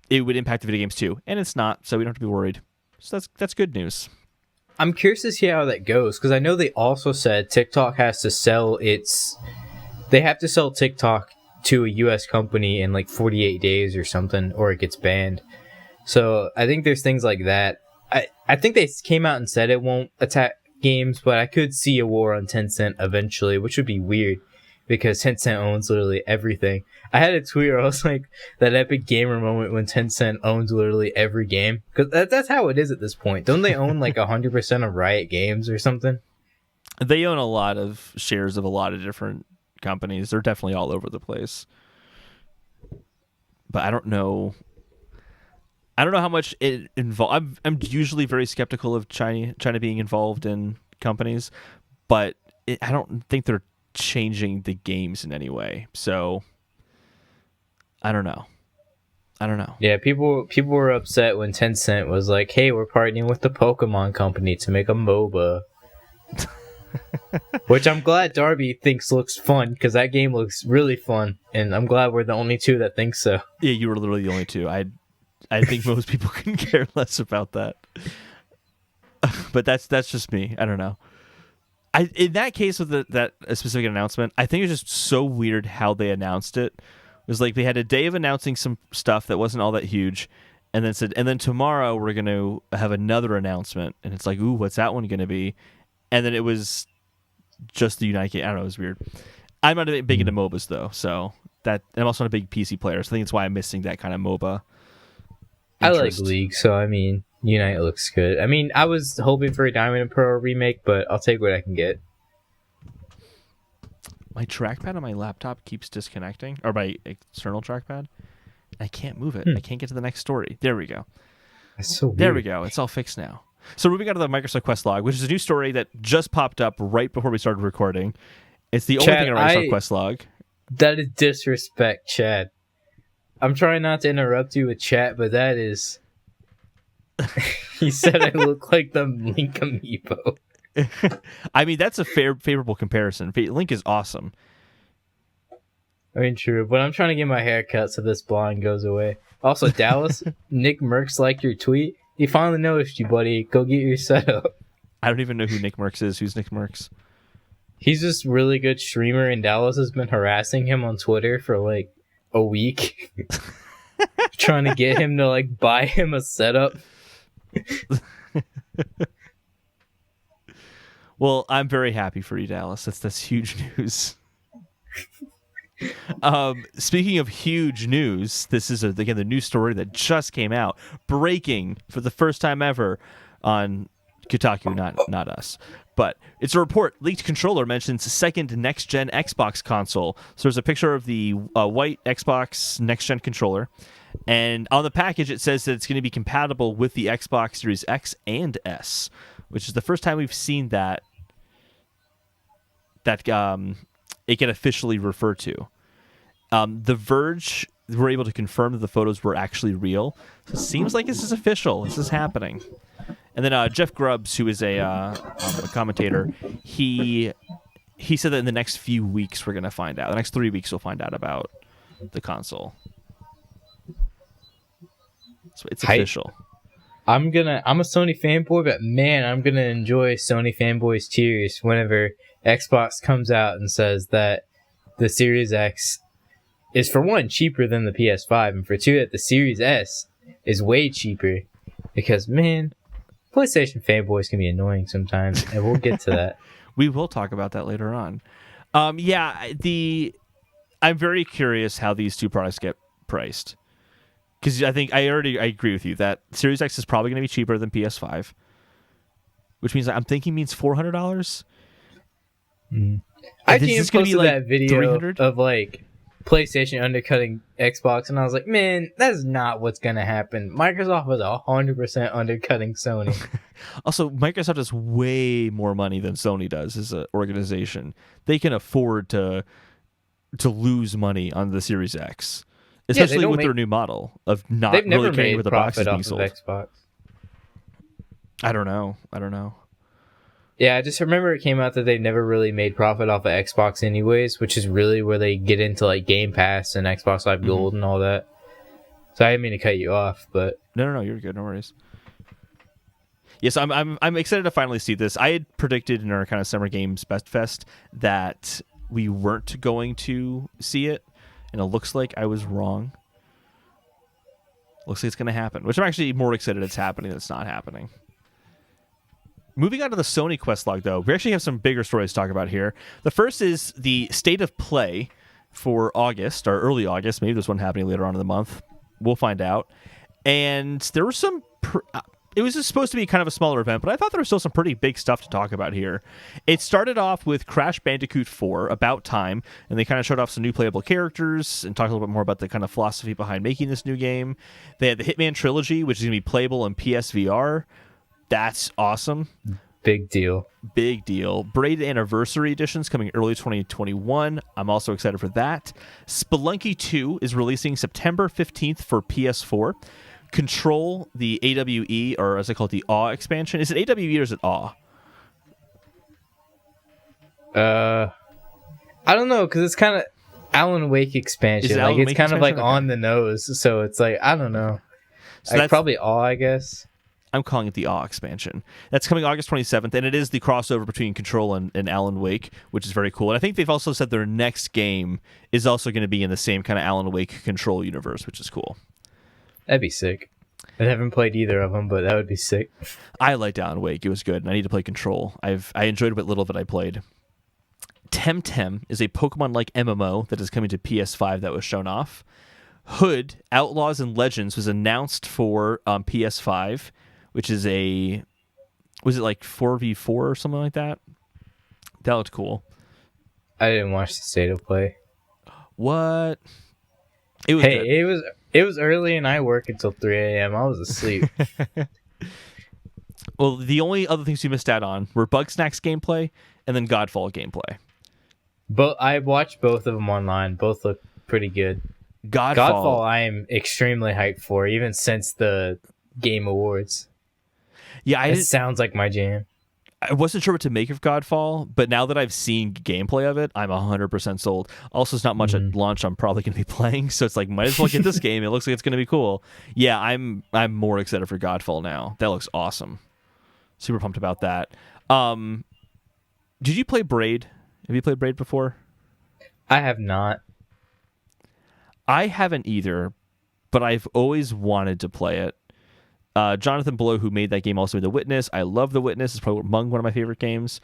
it would impact the video games too. And it's not, so we don't have to be worried. So that's good news. I'm curious to see how that goes, because I know they also said TikTok has to sell they have to sell TikTok to a U.S. company in like 48 days or something, or it gets banned. So I think there's things like that. I think they came out and said it won't attack games, but I could see a war on Tencent eventually, which would be weird because Tencent owns literally everything. I had a tweet where I was like, that epic gamer moment when Tencent owns literally every game. Because that's how it is at this point. Don't they own like 100% of Riot Games or something? They own a lot of shares of a lot of different companies. They're definitely all over the place. But I don't know how much it involves. I'm usually very skeptical of China being involved in companies, but I don't think they're changing the games in any way. So I don't know. Yeah, people were upset when Tencent was like, "Hey, we're partnering with the Pokemon company to make a MOBA." Which I'm glad Darby thinks looks fun, because that game looks really fun, and I'm glad we're the only two that think so. Yeah, you were literally the only two. I think most people can care less about that. But that's just me. I don't know. In that case with that specific announcement, I think it was just so weird how they announced it. It was like they had a day of announcing some stuff that wasn't all that huge, and then said, and then tomorrow we're going to have another announcement, and it's like, ooh, what's that one going to be? And then it was just the United Kingdom. I don't know, it was weird. I'm not big into MOBAs though, so that I'm also not a big PC player, so I think that's why I'm missing that kind of MOBA interest. I like League, so I mean, Unite looks good. I mean, I was hoping for a Diamond and Pearl remake, but I'll take what I can get. My trackpad on my laptop keeps disconnecting, or my external trackpad. I can't move it. I can't get to the next story. There we go. That's so weird. There we go. It's all fixed now. So moving on to the Microsoft Quest log, which is a new story that just popped up right before we started recording. It's the only thing in our Microsoft Quest log. That is disrespect, Chad. I'm trying not to interrupt you with chat, but that is... He said I look like the Link amiibo. I mean, that's a favorable comparison. Link is awesome. I mean, true, but I'm trying to get my hair cut so this blonde goes away. Also, Dallas, Nick Merckx liked your tweet. He finally noticed you, buddy. Go get your setup. I don't even know who Nick Merckx is. Who's Nick Merckx? He's this really good streamer, and Dallas has been harassing him on Twitter for like a week. Trying to get him to like buy him a setup. Well, I'm very happy for you, Dallas. That's huge news. Speaking of huge news, this is again the news story that just came out, breaking for the first time ever on Kotaku, not us. But it's a report. Leaked controller mentions second next-gen Xbox console. So there's a picture of the white Xbox next-gen controller. And on the package, it says that it's going to be compatible with the Xbox Series X and S, which is the first time we've seen that it get officially referred to. The Verge, were able to confirm that the photos were actually real. So it seems like this is official. This is happening. And then Jeff Grubbs, who is a commentator, he said that in the next few weeks we're going to find out. The next 3 weeks we'll find out about the console. So it's official. I'm a Sony fanboy, but man, I'm gonna enjoy Sony fanboys' tears whenever Xbox comes out and says that the Series X is, for one, cheaper than the PS5, and for two, that the Series S is way cheaper. Because, man, PlayStation fanboys can be annoying sometimes, and we'll get to that. We will talk about that later on. I'm very curious how these two products get priced. Because I think I agree with you that Series X is probably going to be cheaper than PS5, which means I'm thinking means $400. I just posted that video 300? of like PlayStation undercutting Xbox, and I was like, man, that's not what's going to happen. Microsoft is 100% undercutting Sony. Also, Microsoft has way more money than Sony does as an organization. They can afford to lose money on the Series X. Especially with their new model of not really caring where the box is being sold. Xbox. I don't know. Yeah, I just remember it came out that they've never really made profit off of Xbox anyways, which is really where they get into like Game Pass and Xbox Live Gold and all that. So I didn't mean to cut you off, but no, you're good. No worries. Yes, I'm excited to finally see this. I had predicted in our kind of Summer Games Best Fest that we weren't going to see it. And it looks like I was wrong. Looks like it's going to happen, which I'm actually more excited it's happening than it's not happening. Moving on to the Sony Quest log, though, we actually have some bigger stories to talk about here. The first is the state of play for August, or early August. Maybe there's one happening later on in the month. We'll find out. And there was some... It was just supposed to be kind of a smaller event, but I thought there was still some pretty big stuff to talk about here. It started off with Crash Bandicoot 4, About Time, and they kind of showed off some new playable characters and talked a little bit more about the kind of philosophy behind making this new game. They had the Hitman Trilogy, which is going to be playable in PSVR. That's awesome. Big deal. Braid Anniversary Edition's coming early 2021. I'm also excited for that. Spelunky 2 is releasing September 15th for PS4. Control, the AWE, or as I call it, the AWE expansion. Is it AWE or is it AWE? I don't know, because it's kind of Alan Wake expansion. Like, it's kind of like on the nose, so it's like, I don't know. So that's probably AWE, I guess. I'm calling it the AWE expansion. That's coming August 27th, and it is the crossover between Control and Alan Wake, which is very cool. And I think they've also said their next game is also going to be in the same kind of Alan Wake Control universe, which is cool. That'd be sick. I haven't played either of them, but that would be sick. I liked Alan Wake. It was good, and I need to play Control. I enjoyed what little that I played. Temtem is a Pokemon-like MMO that is coming to PS5 that was shown off. Hood, Outlaws and Legends was announced for PS5, which is was it like 4v4 or something like that? That looked cool. I didn't watch the state of play. What? It was good. It was early and I work until 3 a.m. I was asleep. Well, the only other things you missed out on were Bugsnax gameplay and then Godfall gameplay. But I watched both of them online. Both look pretty good. Godfall I am extremely hyped for, even since the Game Awards. Yeah, it sounds like my jam. I wasn't sure what to make of Godfall, but now that I've seen gameplay of it, I'm 100% sold. Also, it's not much at launch I'm probably going to be playing, so it's like, might as well get this game. It looks like it's going to be cool. Yeah, I'm more excited for Godfall now. That looks awesome. Super pumped about that. Did you play Braid? Have you played Braid before? I have not. I haven't either, but I've always wanted to play it. Jonathan Blow, who made that game, also made The Witness. I love The Witness. It's probably among one of my favorite games.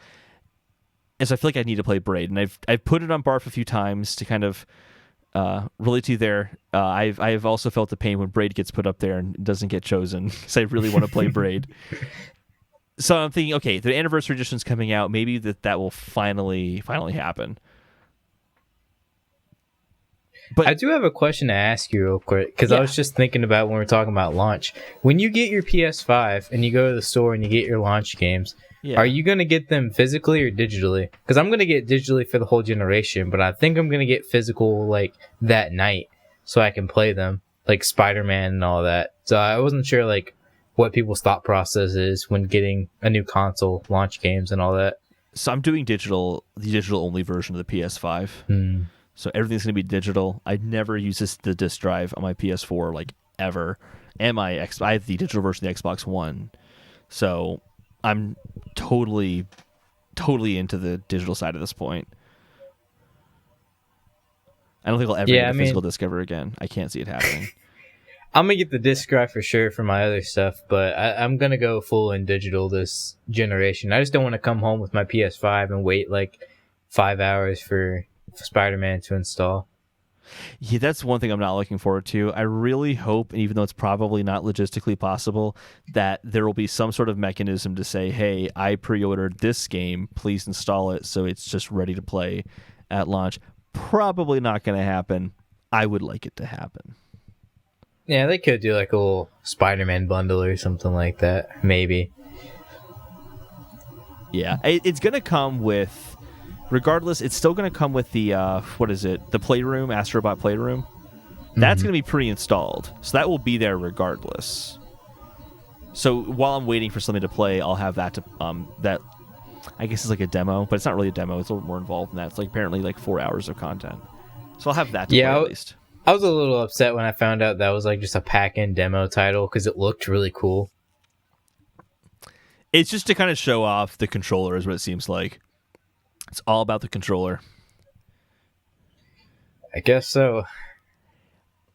And so I feel like I need to play Braid. And I've put it on Barf a few times to kind of relate to you there. I've also felt the pain when Braid gets put up there and doesn't get chosen because I really want to play Braid. So I'm thinking, okay, the Anniversary Edition's coming out. Maybe that will finally happen. But I do have a question to ask you real quick, because I was just thinking about when we were talking about launch. When you get your PS5 and you go to the store and you get your launch games, are you going to get them physically or digitally? Because I'm going to get digitally for the whole generation, but I think I'm going to get physical like that night. so I can play them, like Spider-Man and all that. So I wasn't sure like what people's thought process is when getting a new console, launch games and all that. So I'm doing the digital only version of the PS5. So everything's going to be digital. I never use the disc drive on my PS4 like ever. And I have the digital version of the Xbox One. So I'm totally into the digital side at this point. I don't think I'll ever get a physical disc ever again. I can't see it happening. I'm going to get the disc drive for sure for my other stuff, but I'm going to go full in digital this generation. I just don't want to come home with my PS5 and wait like 5 hours for Spider-Man to install. Yeah, that's one thing I'm not looking forward to. I really hope, even though it's probably not logistically possible, that there will be some sort of mechanism to say, hey, I pre-ordered this game, please install it so it's just ready to play at launch. Probably not going to happen. I would like it to happen. Yeah, they could do like a little Spider-Man bundle or something like that, maybe. Yeah, it's going to come with, regardless, it's still going to come with the, the Playroom, Astrobot Playroom. That's going to be pre-installed, so that will be there regardless. So while I'm waiting for something to play, I'll have that that I guess is like a demo, but it's not really a demo. It's a little more involved than that. It's like apparently like 4 hours of content. So I'll have that to play at least. I was a little upset when I found out that was like just a pack-in demo title because it looked really cool. It's just to kind of show off the controller is what it seems like. It's all about the controller. I guess so.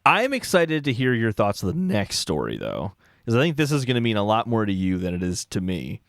I'm excited to hear your thoughts on the next story, though, because I think this is going to mean a lot more to you than it is to me.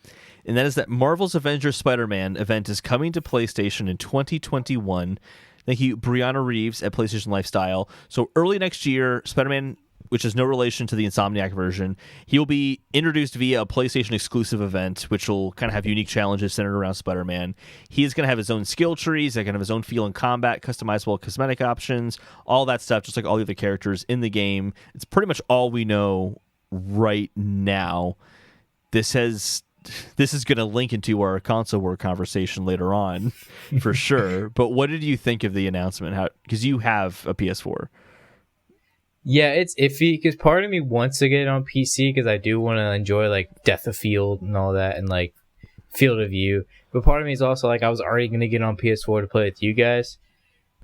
And that is that Marvel's Avengers Spider-Man event is coming to PlayStation in 2021. Thank you, Brianna Reeves at PlayStation Lifestyle. So early next year, Spider-Man, which is no relation to the Insomniac version, he will be introduced via a PlayStation exclusive event, which will kind of have unique challenges centered around Spider-Man. He is going to have his own skill trees, going to have his own feel in combat, customizable cosmetic options, all that stuff, just like all the other characters in the game. It's pretty much all we know right now. This is going to link into our console war conversation later on, for sure. But what did you think of the announcement? Because you have a PS4. Yeah, it's iffy because part of me wants to get it on PC because I do want to enjoy like Depth of Field and all that and like Field of View. But part of me is also like I was already going to get on PS4 to play with you guys.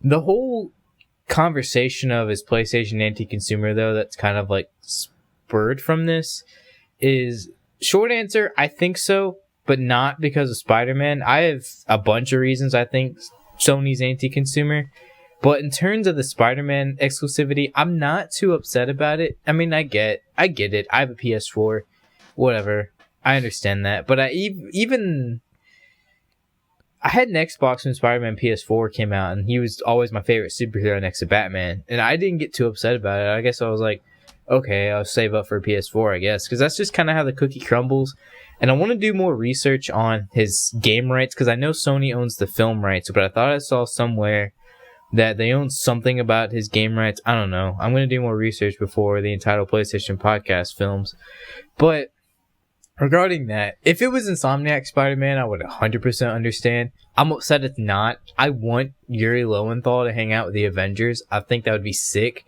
The whole conversation of is PlayStation anti-consumer though that's kind of like spurred from this is... Short answer, I think so, but not because of Spider-Man. I have a bunch of reasons I think Sony's anti-consumer. But in terms of the Spider-Man exclusivity, I'm not too upset about it. I mean, I get it. I have a PS4, whatever. I understand that. But I had an Xbox when Spider-Man PS4 came out, and he was always my favorite superhero next to Batman. And I didn't get too upset about it. I guess I was like, okay, I'll save up for a PS4, I guess. Because that's just kind of how the cookie crumbles. And I want to do more research on his game rights, because I know Sony owns the film rights, but I thought I saw somewhere that they own something about his game rights. I don't know. I'm going to do more research before the Entitled PlayStation podcast films. But regarding that, if it was Insomniac Spider-Man, I would 100% understand. I'm upset it's not. I want Yuri Lowenthal to hang out with the Avengers. I think that would be sick.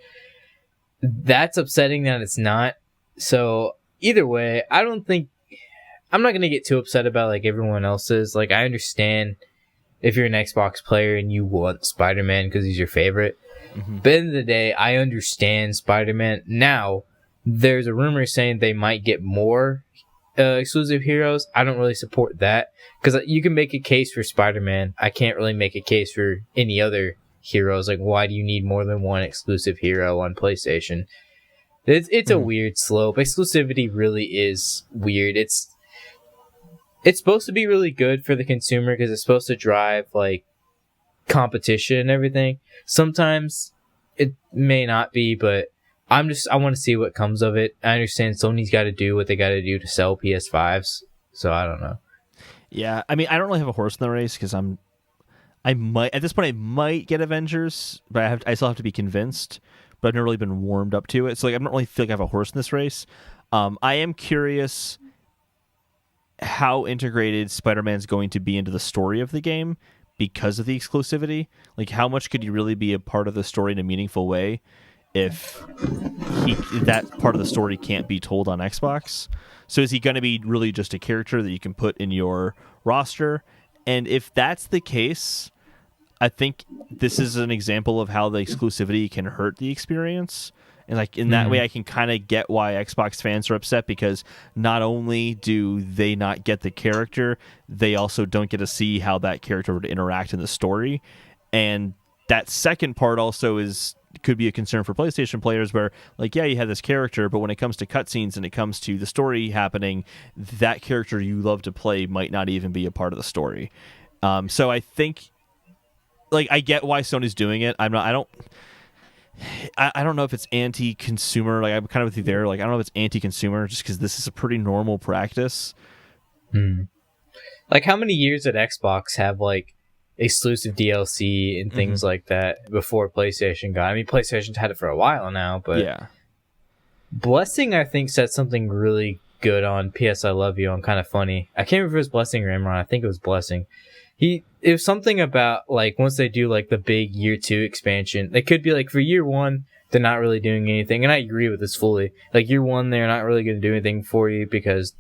That's upsetting that it's not. So either way, I'm not going to get too upset about like everyone else is. Like, I understand if you're an Xbox player and you want Spider-Man because he's your favorite. Mm-hmm. But at the end of the day, I understand Spider-Man. Now, there's a rumor saying they might get more exclusive heroes. I don't really support that because you can make a case for Spider-Man. I can't really make a case for any other heroes. Like, why do you need more than one exclusive hero on PlayStation? It's a weird slope. Exclusivity really is weird. It's supposed to be really good for the consumer because it's supposed to drive like competition and everything. Sometimes it may not be, but I want to see what comes of it. I understand Sony's got to do what they got to do to sell PS5s, so I don't know. Yeah, I mean, I don't really have a horse in the race because I might get Avengers, but I still have to be convinced. But I've never really been warmed up to it, so like I don't really feel like I have a horse in this race. I am curious how integrated Spider-Man's going to be into the story of the game because of the exclusivity. Like, how much could he really be a part of the story in a meaningful way? if that part of the story can't be told on Xbox. So is he going to be really just a character that you can put in your roster? And if that's the case, I think this is an example of how the exclusivity can hurt the experience. And like in that way, I can kind of get why Xbox fans are upset, because not only do they not get the character, they also don't get to see how that character would interact in the story. And that second part also could be a concern for PlayStation players, where like, yeah, you have this character, but when it comes to cutscenes and it comes to the story happening, that character you love to play might not even be a part of the story. So I think, like, I get why Sony's doing it. I don't know if it's anti-consumer. Like, I'm kind of with you there. Like, I don't know if it's anti-consumer just because this is a pretty normal practice. Like, how many years did Xbox have like exclusive DLC and things like that before PlayStation got? I mean, PlayStation's had it for a while now, but yeah. Blessing, I think, said something really good on PS I Love You and kind of funny. I can't remember if it was Blessing or Imran. I think it was Blessing. It was something about like once they do like the big year 2 expansion, they could be like for year 1 they're not really doing anything, and I agree with this fully. Like year 1 they're not really going to do anything for you because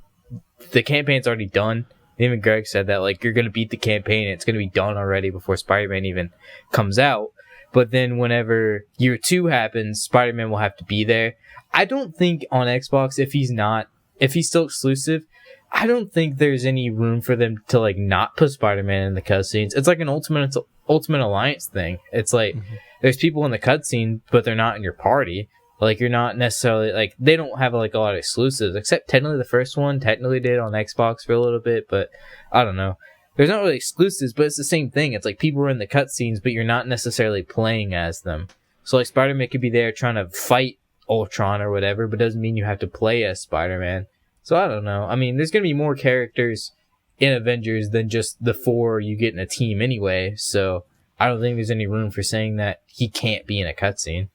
the campaign's already done. Even Greg said that like you're going to beat the campaign, and it's going to be done already before Spider-Man even comes out. But then whenever year 2 happens, Spider-Man will have to be there. I don't think on Xbox, if he's still exclusive, I don't think there's any room for them to like not put Spider-Man in the cutscenes. It's like an Ultimate Alliance thing. It's like there's people in the cutscene, but they're not in your party. Like you're not necessarily like they don't have like a lot of exclusives, except technically the first one technically did on Xbox for a little bit, but I don't know. There's not really exclusives, but it's the same thing. It's like people are in the cutscenes, but you're not necessarily playing as them. So like Spider-Man could be there trying to fight Ultron or whatever, but doesn't mean you have to play as Spider-Man. So I don't know. I mean, there's going to be more characters in Avengers than just the 4 you get in a team anyway. So I don't think there's any room for saying that he can't be in a cutscene.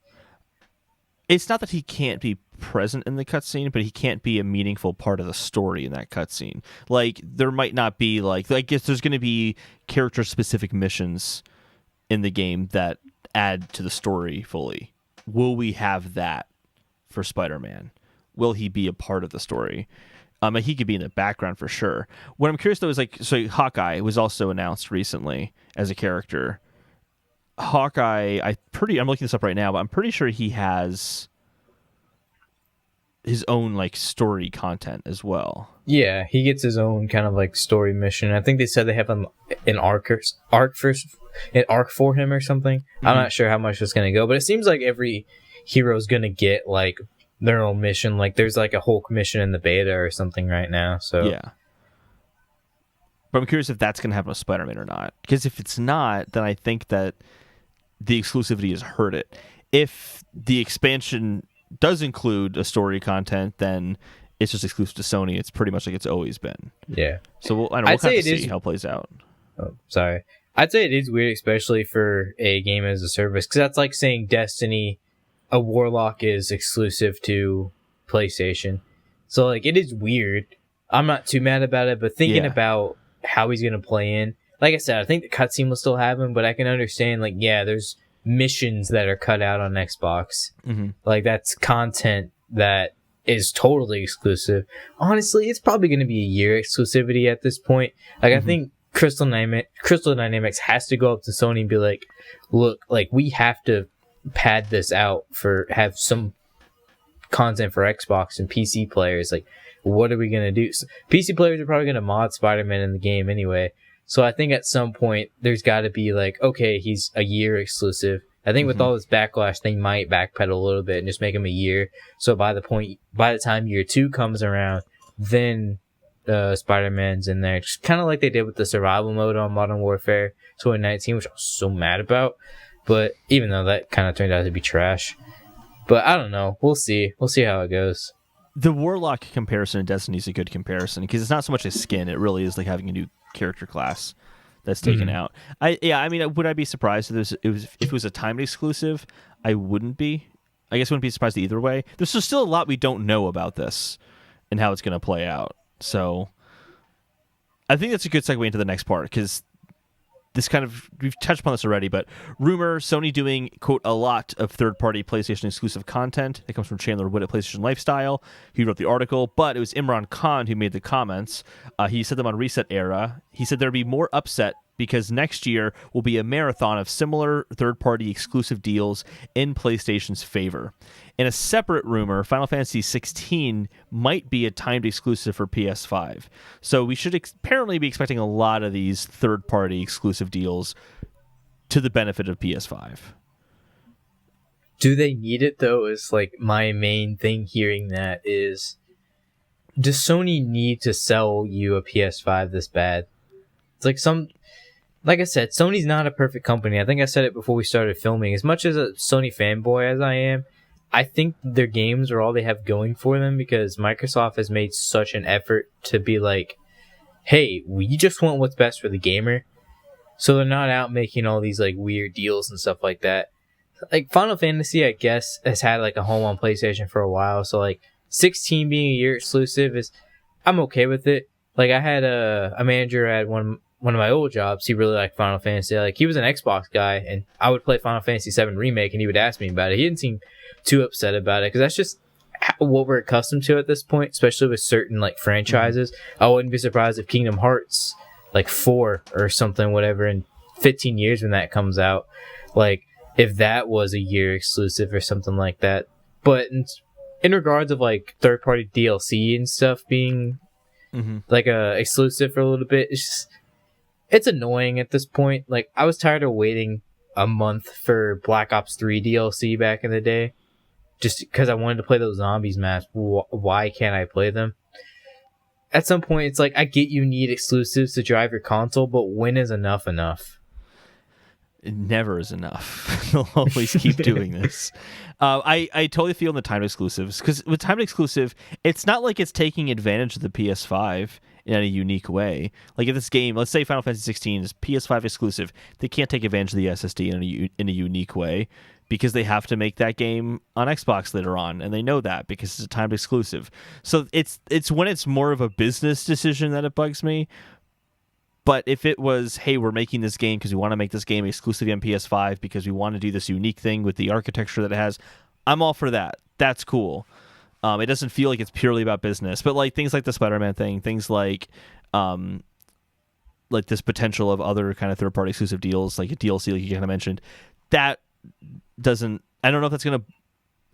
It's not that he can't be present in the cutscene, but he can't be a meaningful part of the story in that cutscene. Like, there might not be, like I guess there's going to be character-specific missions in the game that add to the story fully. Will we have that for Spider-Man? Will he be a part of the story? He could be in the background for sure. What I'm curious though is like, so Hawkeye was also announced recently as a character. Hawkeye, I'm looking this up right now, but I'm pretty sure he has his own like story content as well. Yeah, he gets his own kind of like story mission. I think they said they have an arc for him or something. I'm not sure how much it's gonna go, but it seems like every hero is gonna get like their own mission. Like there's like a Hulk mission in the beta or something right now. So yeah, but I'm curious if that's gonna happen with Spider-Man or not. Because if it's not, then I think that the exclusivity has hurt it. If the expansion does include a story content, then it's just exclusive to Sony. It's pretty much like it's always been. Yeah. So we'll have to see how it plays out. Oh, sorry. I'd say it is weird, especially for a game as a service, because that's like saying Destiny, a Warlock is exclusive to PlayStation. So like it is weird. I'm not too mad about it, but thinking about how he's gonna play in, like I said, I think the cutscene will still have him, but I can understand like there's missions that are cut out on Xbox. Like that's content that is totally exclusive. Honestly, it's probably going to be a year exclusivity at this point. Like I think Crystal Dynamics has to go up to Sony and be like, look, like we have to pad this out have some content for Xbox and PC players. Like, what are we going to do? So, PC players are probably going to mod Spider-Man in the game anyway. So I think at some point there's got to be like, okay, he's a year exclusive. I think with all this backlash, they might backpedal a little bit and just make him a year. So by the time year 2 comes around, then Spider-Man's in there. Just kind of like they did with the survival mode on Modern Warfare 2019, which I was so mad about. But even though that kind of turned out to be trash. But I don't know. We'll see. We'll see how it goes. The Warlock comparison in Destiny is a good comparison because it's not so much a skin. It really is like having a new character class that's taken out. I mean, would I be surprised if it was a timed exclusive? I wouldn't be. I guess I wouldn't be surprised either way. There's still a lot we don't know about this and how it's going to play out. So I think that's a good segue into the next part because we've touched upon this already, but rumor Sony doing, quote, a lot of third-party PlayStation exclusive content. It comes from Chandler Wood at PlayStation Lifestyle. He wrote the article, but it was Imran Khan who made the comments. He said them on Reset Era. He said there'd be more upset because next year will be a marathon of similar third-party exclusive deals in PlayStation's favor. In a separate rumor, Final Fantasy 16 might be a timed exclusive for PS5. So we should apparently be expecting a lot of these third-party exclusive deals to the benefit of PS5. Do they need it, though, is like my main thing hearing that is, does Sony need to sell you a PS5 this bad? It's like I said, Sony's not a perfect company. I think I said it before we started filming. As much as a Sony fanboy as I am, I think their games are all they have going for them because Microsoft has made such an effort to be like, hey, we just want what's best for the gamer. So they're not out making all these like weird deals and stuff like that. Like Final Fantasy, I guess, has had like a home on PlayStation for a while. So like 16 being a year exclusive I'm okay with it. Like I had a manager at one of my old jobs. He really liked Final Fantasy. Like he was an Xbox guy, and I would play Final Fantasy 7 Remake, and he would ask me about it. He didn't seem too upset about it because that's just what we're accustomed to at this point, especially with certain like franchises. I wouldn't be surprised if Kingdom Hearts like 4 or something, whatever, in 15 years when that comes out, like if that was a year exclusive or something like that. But in regards of like third party DLC and stuff being like a exclusive for a little bit, it's annoying at this point. Like I was tired of waiting a month for Black Ops 3 DLC back in the day, just because I wanted to play those zombies maps. Why can't I play them? At some point, it's like, I get you need exclusives to drive your console, but when is enough? It never is enough. They'll always keep doing this. I totally feel in the timed exclusives, because with timed exclusive, it's not like it's taking advantage of the PS5 in a unique way. Like if this game, let's say Final Fantasy 16 is PS5 exclusive, they can't take advantage of the SSD in a unique way, because they have to make that game on Xbox later on, and they know that because it's a timed exclusive. So it's when it's more of a business decision that it bugs me. But if it was, hey, we're making this game because we want to make this game exclusively on PS5 because we want to do this unique thing with the architecture that it has, I'm all for that. That's cool. It doesn't feel like it's purely about business. But like things like the Spider-Man thing, things like this potential of other kind of third-party exclusive deals, like a DLC, like you kind of mentioned, that doesn't. I don't know if that's gonna.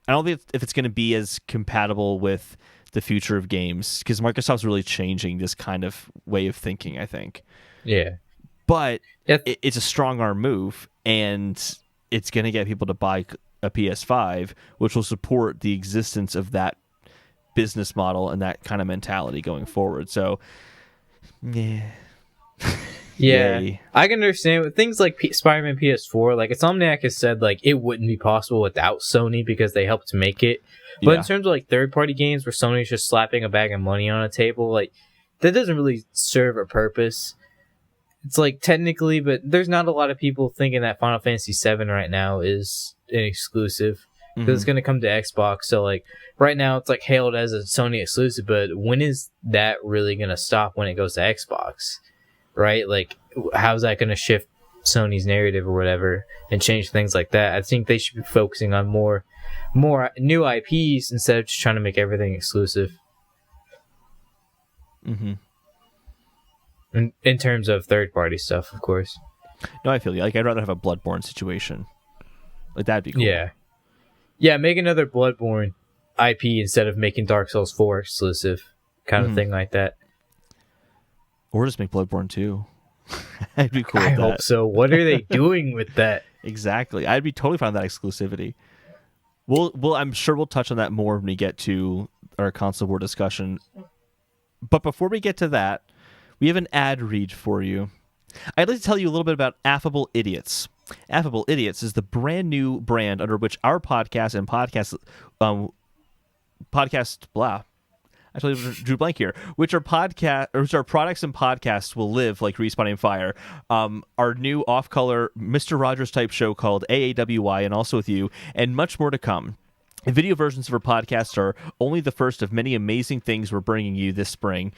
I don't think if it's gonna be as compatible with the future of games, because Microsoft's really changing this kind of way of thinking, I think. Yeah. But it's a strong arm move, and it's going to get people to buy a PS5, which will support the existence of that business model and that kind of mentality going forward. So, yeah. Yeah, Yay. I can understand with things like Spider-Man PS4. Like Insomniac has said, like it wouldn't be possible without Sony because they helped make it. But in terms of like third-party games where Sony's just slapping a bag of money on a table, like that doesn't really serve a purpose. It's like technically, but there's not a lot of people thinking that Final Fantasy VII right now is an exclusive because it's going to come to Xbox. So like right now, it's like hailed as a Sony exclusive, but when is that really going to stop when it goes to Xbox? Right? Like, how's that going to shift Sony's narrative or whatever and change things like that? I think they should be focusing on more new IPs instead of just trying to make everything exclusive. In terms of third-party stuff, of course. No, I feel you. Like, I'd rather have a Bloodborne situation. Like, that'd be cool. Yeah, make another Bloodborne IP instead of making Dark Souls 4 exclusive. Kind of thing like that. Or just make Bloodborne 2. I'd be cool with that. I hope so. What are they doing with that? Exactly. I'd be totally fine with that exclusivity. I'm sure we'll touch on that more when we get to our console war discussion. But before we get to that, we have an ad read for you. I'd like to tell you a little bit about Affable Idiots. Affable Idiots is the brand new brand under which our podcast and podcast blah. I totally drew blank here. Which our products and podcasts will live like Respawning Fire. Our new off-color Mr. Rogers type show called AAWY, and also with you, and much more to come. The video versions of our podcasts are only the first of many amazing things we're bringing you this spring,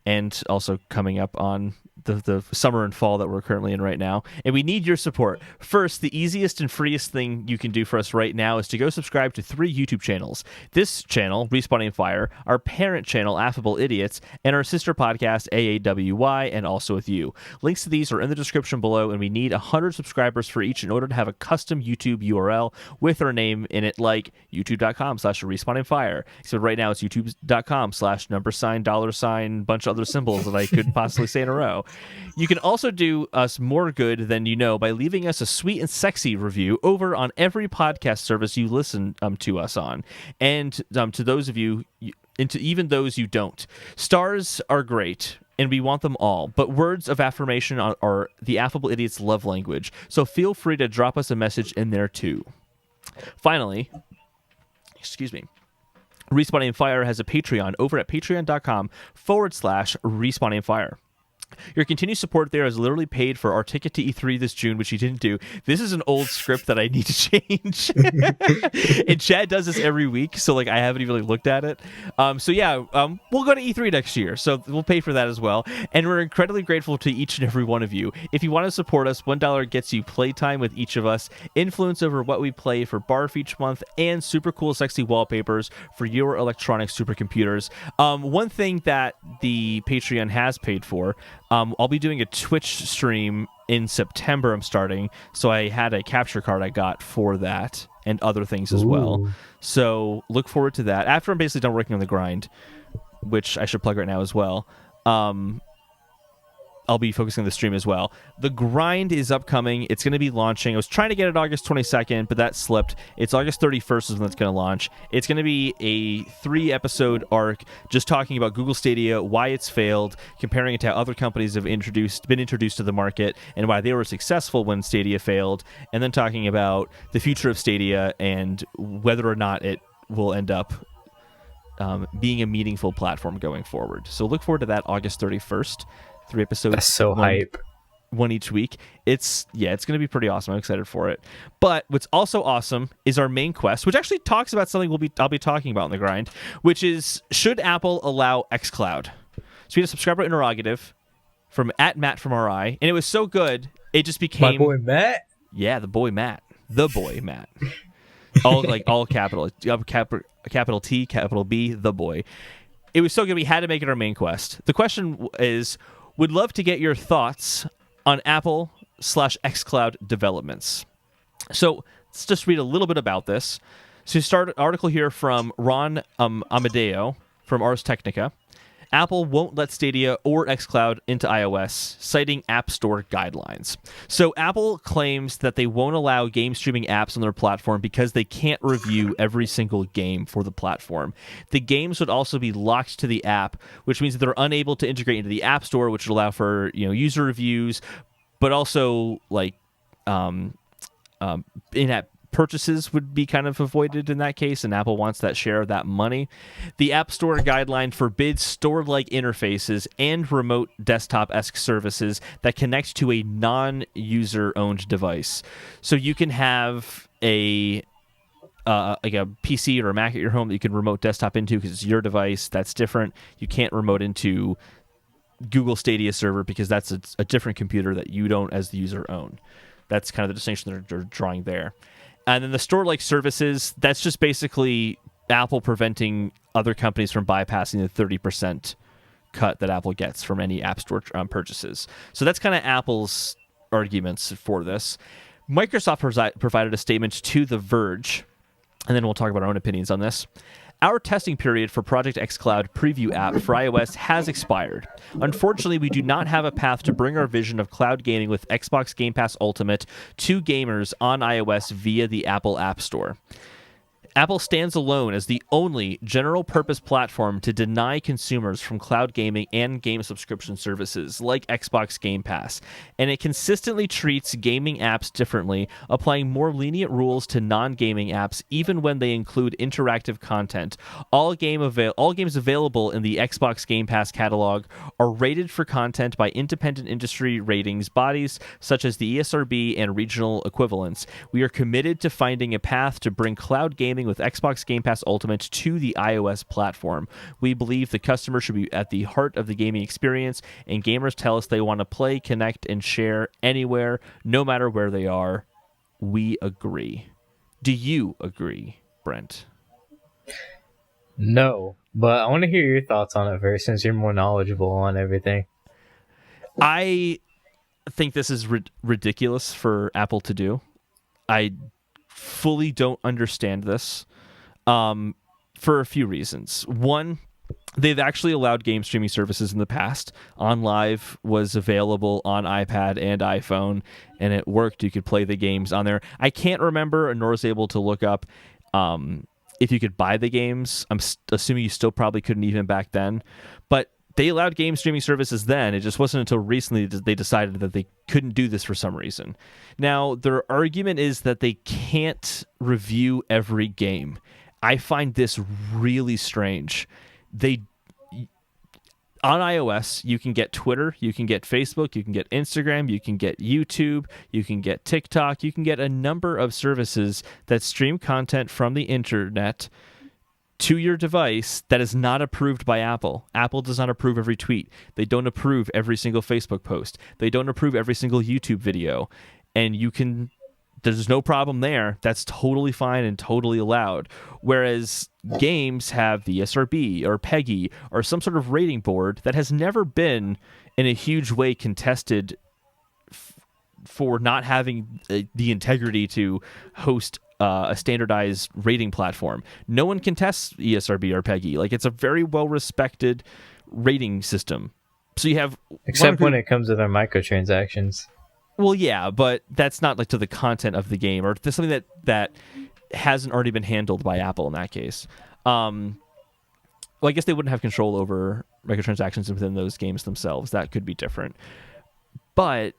and also coming up on the summer and fall that we're currently in right now, and we need your support. First, the easiest and freest thing you can do for us right now is to go subscribe to 3 YouTube channels. This channel, Respawning Fire, our parent channel, Affable Idiots, and our sister podcast, AAWY, and Also With You. Links to these are in the description below, and we need 100 subscribers for each in order to have a custom YouTube URL with our name in it, like youtube.com/respawningfire. So right now it's youtube.com/$, bunch of other symbols that I couldn't possibly say in a row. You can also do us more good than you know by leaving us a sweet and sexy review over on every podcast service you listen to us on. And to those of you, and to even those you don't. Stars are great, and we want them all, but words of affirmation are the Affable Idiot's love language, so feel free to drop us a message in there too. Finally, Respawning Fire has a Patreon over at patreon.com/respawningfire. Your continued support there has literally paid for our ticket to E3 this June, which you didn't do. This is an old script that I need to change. And Chad does this every week, so I haven't even looked at it. We'll go to E3 next year, so we'll pay for that as well. And we're incredibly grateful to each and every one of you. If you want to support us, $1 gets you playtime with each of us, influence over what we play for Barf each month, and super cool, sexy wallpapers for your electronic supercomputers. One thing that the Patreon has paid for, I'll be doing a Twitch stream in September. I'm starting, so I had a capture card I got for that and other things as well. So look forward to that. After I'm basically done working on the grind, which I should plug right now as well, I'll be focusing on the stream as well. The grind is upcoming. It's going to be launching. I was trying to get it August 22nd, but that slipped. It's August 31st is when it's going to launch. It's going to be a 3-episode arc just talking about Google Stadia, why it's failed, comparing it to how other companies have been introduced to the market, and why they were successful when Stadia failed, and then talking about the future of Stadia and whether or not it will end up being a meaningful platform going forward. So look forward to that August 31st. 3 episodes. That's so hype. One each week. It's going to be pretty awesome. I'm excited for it. But what's also awesome is our main quest, which actually talks about something I'll be talking about in the grind, which is, should Apple allow xCloud? So we had a subscriber interrogative from @Matt from RI, and it was so good it just became my boy Matt. Yeah, the boy Matt. all capital T, capital B, the boy. It was so good we had to make it our main quest. The question is, would love to get your thoughts on Apple/xCloud developments. So let's just read a little bit about this. So you start an article here from Ron Amadeo from Ars Technica. Apple won't let Stadia or xCloud into iOS, citing App Store guidelines. So Apple claims that they won't allow game streaming apps on their platform because they can't review every single game for the platform. The games would also be locked to the app, which means that they're unable to integrate into the App Store, which would allow for user reviews, but also in-app purchases would be kind of avoided in that case, and Apple wants that share of that money. The App Store guideline forbids store-like interfaces and remote desktop-esque services that connect to a non-user-owned device. So you can have a PC or a Mac at your home that you can remote desktop into because it's your device. That's different. You can't remote into Google Stadia server because that's a different computer that you don't, as the user, own. That's kind of the distinction they're drawing there. And then the store-like services, that's just basically Apple preventing other companies from bypassing the 30% cut that Apple gets from any App Store purchases. So that's kind of Apple's arguments for this. Microsoft provided a statement to The Verge, and then we'll talk about our own opinions on this. Our testing period for Project xCloud preview app for iOS has expired. Unfortunately, we do not have a path to bring our vision of cloud gaming with Xbox Game Pass Ultimate to gamers on iOS via the Apple App Store. Apple stands alone as the only general-purpose platform to deny consumers from cloud gaming and game subscription services like Xbox Game Pass, and it consistently treats gaming apps differently, applying more lenient rules to non-gaming apps even when they include interactive content. All games available in the Xbox Game Pass catalog are rated for content by independent industry ratings bodies such as the ESRB and regional equivalents. We are committed to finding a path to bring cloud gaming coming with Xbox Game Pass Ultimate to the iOS platform. We believe the customer should be at the heart of the gaming experience, and gamers tell us they want to play, connect, and share anywhere, no matter where they are. We agree. Do you agree, Brent? No, but I want to hear your thoughts on it first, since you're more knowledgeable on everything. I think this is ridiculous for Apple to do. I fully don't understand this for a few reasons. One, they've actually allowed game streaming services in the past. OnLive was available on iPad and iPhone, and it worked. You could play the games on there. I can't remember, nor was able to look up if you could buy the games. I'm assuming you still probably couldn't even back then. But they allowed game streaming services then. It just wasn't until recently that they decided that they couldn't do this for some reason. Now, their argument is that they can't review every game. I find this really strange. On iOS, you can get Twitter, you can get Facebook, you can get Instagram, you can get YouTube, you can get TikTok, you can get a number of services that stream content from the internet to your device that is not approved by Apple. Apple does not approve every tweet. They don't approve every single Facebook post. They don't approve every single YouTube video. And there's no problem there. That's totally fine and totally allowed. Whereas games have the ESRB or PEGI or some sort of rating board that has never been in a huge way contested for not having the integrity to host a standardized rating platform. No one contests ESRB or PEGI. Like, it's a very well-respected rating system. So you have... Except when it comes to their microtransactions. Well, yeah, but that's not like to the content of the game, or to something that hasn't already been handled by Apple in that case. Well, I guess they wouldn't have control over microtransactions within those games themselves. That could be different. But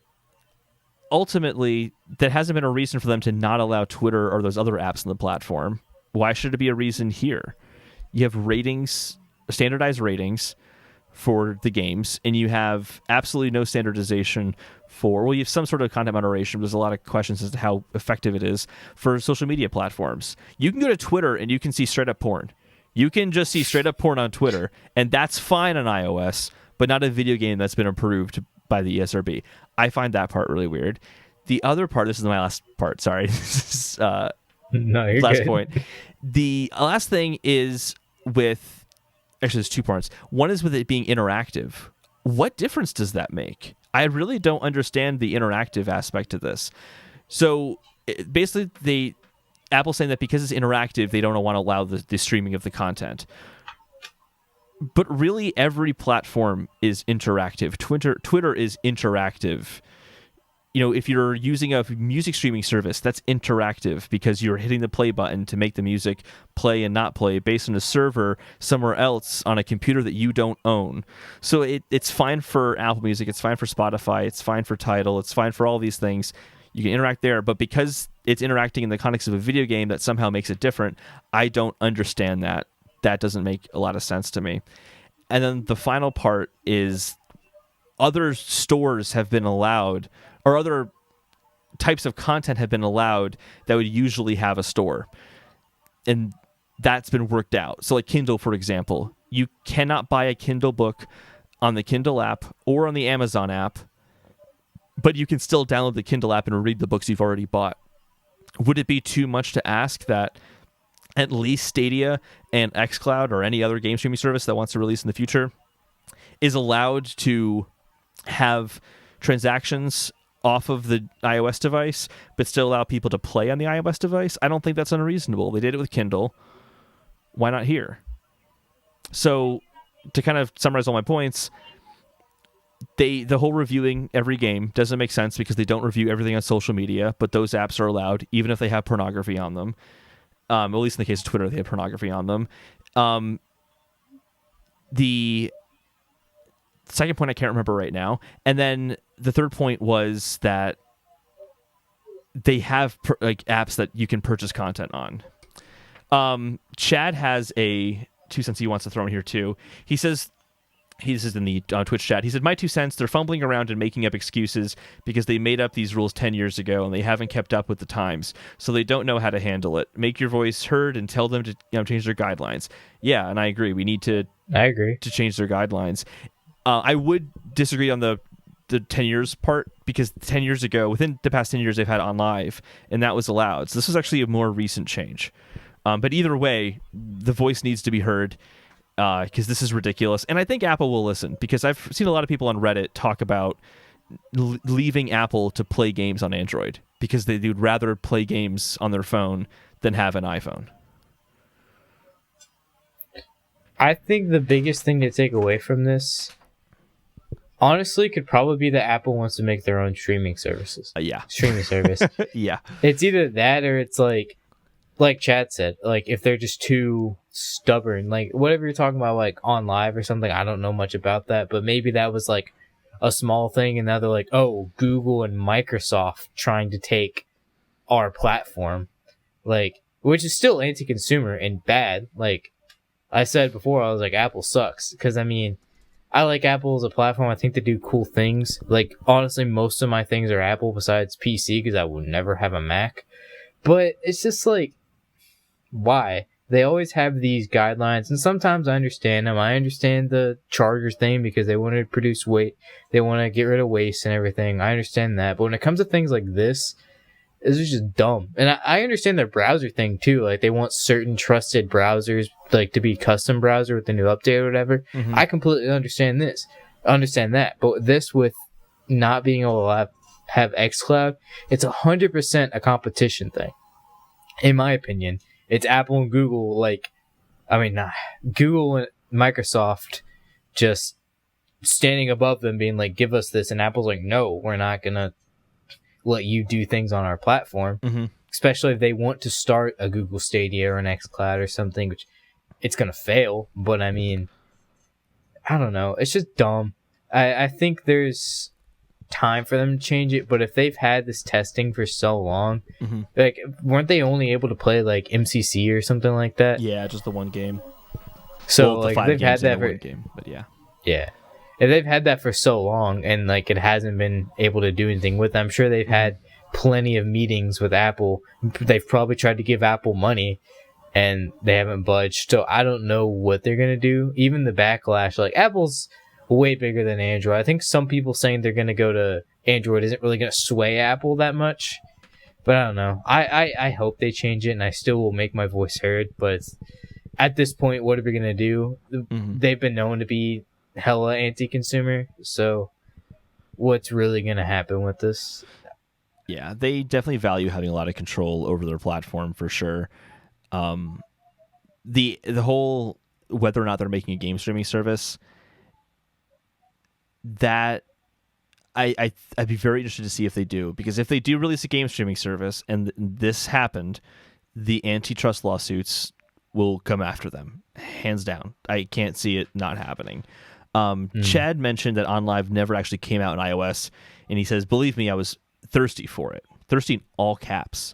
ultimately, that hasn't been a reason for them to not allow Twitter or those other apps on the platform. Why should it be a reason here? You have ratings, standardized ratings for the games, and you have absolutely no standardization you have some sort of content moderation. There's a lot of questions as to how effective it is for social media platforms. You can go to Twitter and you can see straight up porn. You can just see straight up porn on Twitter, and that's fine on iOS, but not a video game that's been approved by the ESRB. I find that part really weird. The other part, this is my last part, sorry. This is no, you're last good. point. The last thing is with, actually there's two parts. One is with it being interactive. What difference does that make? I really don't understand the interactive aspect of this. So basically, Apple's saying that because it's interactive, they don't want to allow the streaming of the content. But really, every platform is interactive. Twitter is interactive. You know, if you're using a music streaming service, that's interactive because you're hitting the play button to make the music play and not play based on a server somewhere else on a computer that you don't own. So it's fine for Apple Music, it's fine for Spotify, it's fine for Tidal, it's fine for all these things. You can interact there, but because it's interacting in the context of a video game, that somehow makes it different. I don't understand that. That doesn't make a lot of sense to me. And then the final part is other stores have been allowed, or other types of content have been allowed that would usually have a store. And that's been worked out. So like Kindle, for example, you cannot buy a Kindle book on the Kindle app or on the Amazon app, but you can still download the Kindle app and read the books you've already bought. Would it be too much to ask that at least Stadia and xCloud or any other game streaming service that wants to release in the future is allowed to have transactions off of the iOS device, but still allow people to play on the iOS device? I don't think that's unreasonable. They did it with Kindle. Why not here? So to kind of summarize all my points, the whole reviewing every game doesn't make sense because they don't review everything on social media, but those apps are allowed even if they have pornography on them. At least in the case of Twitter, they have pornography on them. The second point I can't remember right now. And then the third point was that they have apps that you can purchase content on. Chad has a 2 cents he wants to throw in here too. He says This is in the Twitch chat. He said, "My 2 cents, they're fumbling around and making up excuses because they made up these rules 10 years ago and they haven't kept up with the times, so they don't know how to handle it. Make your voice heard and tell them to change their guidelines." Yeah, and I agree. We need to change their guidelines. I would disagree on the 10 years part, because 10 years ago, within the past 10 years, they've had on live, and that was allowed. So this was actually a more recent change. But either way, the voice needs to be heard, because this is ridiculous. And I think Apple will listen, because I've seen a lot of people on Reddit talk about leaving Apple to play games on Android, because they would rather play games on their phone than have an iPhone. I think the biggest thing to take away from this, honestly, could probably be that Apple wants to make their own streaming services. Yeah. Streaming service. Yeah. It's either that, or it's like Chad said, like if they're just too stubborn, like whatever you're talking about, like on live or something. I don't know much about that, but maybe that was like a small thing, and now they're like, oh, Google and Microsoft trying to take our platform, like, which is still anti-consumer and bad. Like I said before, I was like, Apple sucks, because I mean, I like Apple as a platform. I think they do cool things. Like, honestly, most of my things are Apple besides PC, because I will never have a Mac. But it's just like, why? They always have these guidelines, and sometimes I understand them. I understand the chargers thing, because they want to produce weight. They want to get rid of waste and everything. I understand that. But when it comes to things like this, it's just dumb. And I understand their browser thing too. Like, they want certain trusted browsers, like, to be custom browser with the new update or whatever. Mm-hmm. I completely understand that. But this, with not being able to have xCloud, it's 100% a competition thing, in my opinion. It's Apple and Google, Google and Microsoft just standing above them, being like, give us this. And Apple's like, no, we're not going to let you do things on our platform. Mm-hmm. Especially if they want to start a Google Stadia or an xCloud or something, which it's going to fail. But I mean, I don't know. It's just dumb. I think there's time for them to change it, but if they've had this testing for so long, mm-hmm. like, weren't they only able to play like MCC or something like that? Yeah, just the one game. So like, they've had that for one game, but yeah, if they've had that for so long and like it hasn't been able to do anything with it, I'm sure they've had plenty of meetings with Apple. They've probably tried to give Apple money and they haven't budged. So I don't know what they're gonna do. Even the backlash, like, Apple's way bigger than Android. I think some people saying they're going to go to Android isn't really going to sway Apple that much. But I don't know. I hope they change it, and I still will make my voice heard. But at this point, what are we going to do? Mm-hmm. They've been known to be hella anti-consumer. So what's really going to happen with this? Yeah, they definitely value having a lot of control over their platform, for sure. The whole, whether or not they're making a game streaming service, that I'd be very interested to see if they do, because if they do release a game streaming service and this happened, the antitrust lawsuits will come after them, hands down. I can't see it not happening. Chad mentioned that OnLive never actually came out in iOS, and he says, believe me, I was thirsty for it. Thirsty in all caps.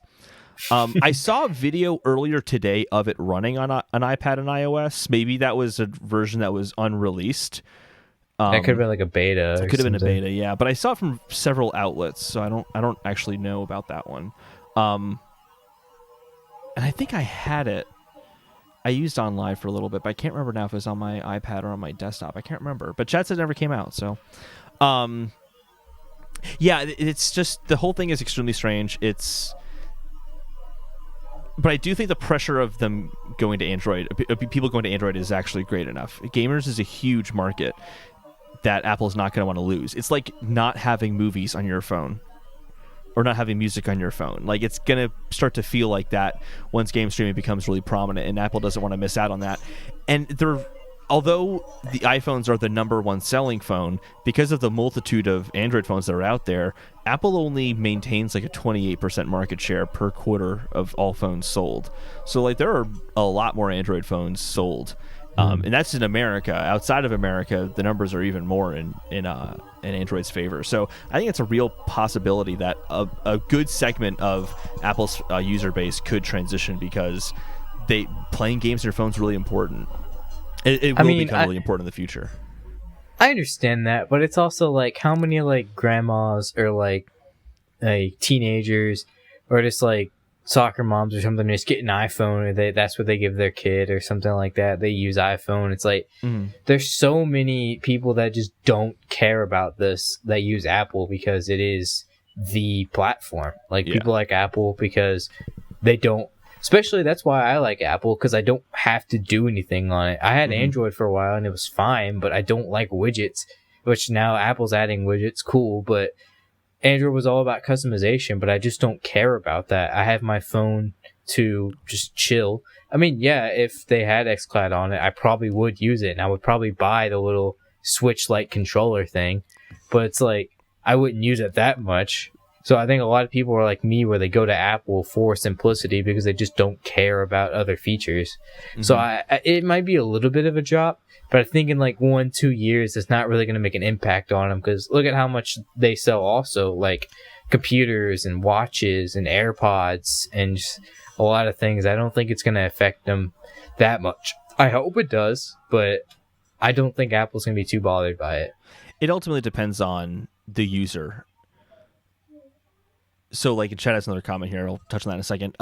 I saw a video earlier today of it running on an iPad and iOS. Maybe that was a version that was unreleased. That could have been like a beta. It could have been a beta, yeah. But I saw it from several outlets, so I don't actually know about that one. And I think I had it. I used OnLive for a little bit, but I can't remember now if it was on my iPad or on my desktop. I can't remember. But Chad said it never came out, so yeah, it's just, the whole thing is extremely strange. But I do think the pressure of them going to Android, people going to Android, is actually great enough. Gamers is a huge market that Apple's not going to want to lose. It's like not having movies on your phone or not having music on your phone. Like, it's going to start to feel like that once game streaming becomes really prominent, and Apple doesn't want to miss out on that. And although the iPhones are the number one selling phone, because of the multitude of Android phones that are out there, Apple only maintains like a 28% market share per quarter of all phones sold. So like, there are a lot more Android phones sold. And that's in America. Outside of America, the numbers are even more in Android's favor. So I think it's a real possibility that a good segment of Apple's user base could transition, because playing games on your phone is really important. It will become really important in the future. I understand that, but it's also like how many like grandmas or like teenagers or just like soccer moms or something just get an iPhone or that's what they give their kid or something like that. They use iPhone. It's like there's so many people that just don't care about this that use Apple because it is the platform. Like people like Apple because they don't. Especially that's why I like Apple because I don't have to do anything on it. I had Android for a while and it was fine, but I don't like widgets. Which now Apple's adding widgets, cool, but Android was all about customization, but I just don't care about that. I have my phone to just chill. I mean, yeah, if they had xCloud on it, I probably would use it, and I would probably buy the little Switch-like controller thing, but it's like, I wouldn't use it that much. So I think a lot of people are like me, where they go to Apple for simplicity because they just don't care about other features. So it might be a little bit of a drop, but I think in like 1-2 years, it's not really going to make an impact on them because look at how much they sell also, like computers and watches and AirPods and just a lot of things. I don't think it's going to affect them that much. I hope it does, but I don't think Apple's going to be too bothered by it. It ultimately depends on the user. So, like, Chad has another comment here. I'll touch on that in a second.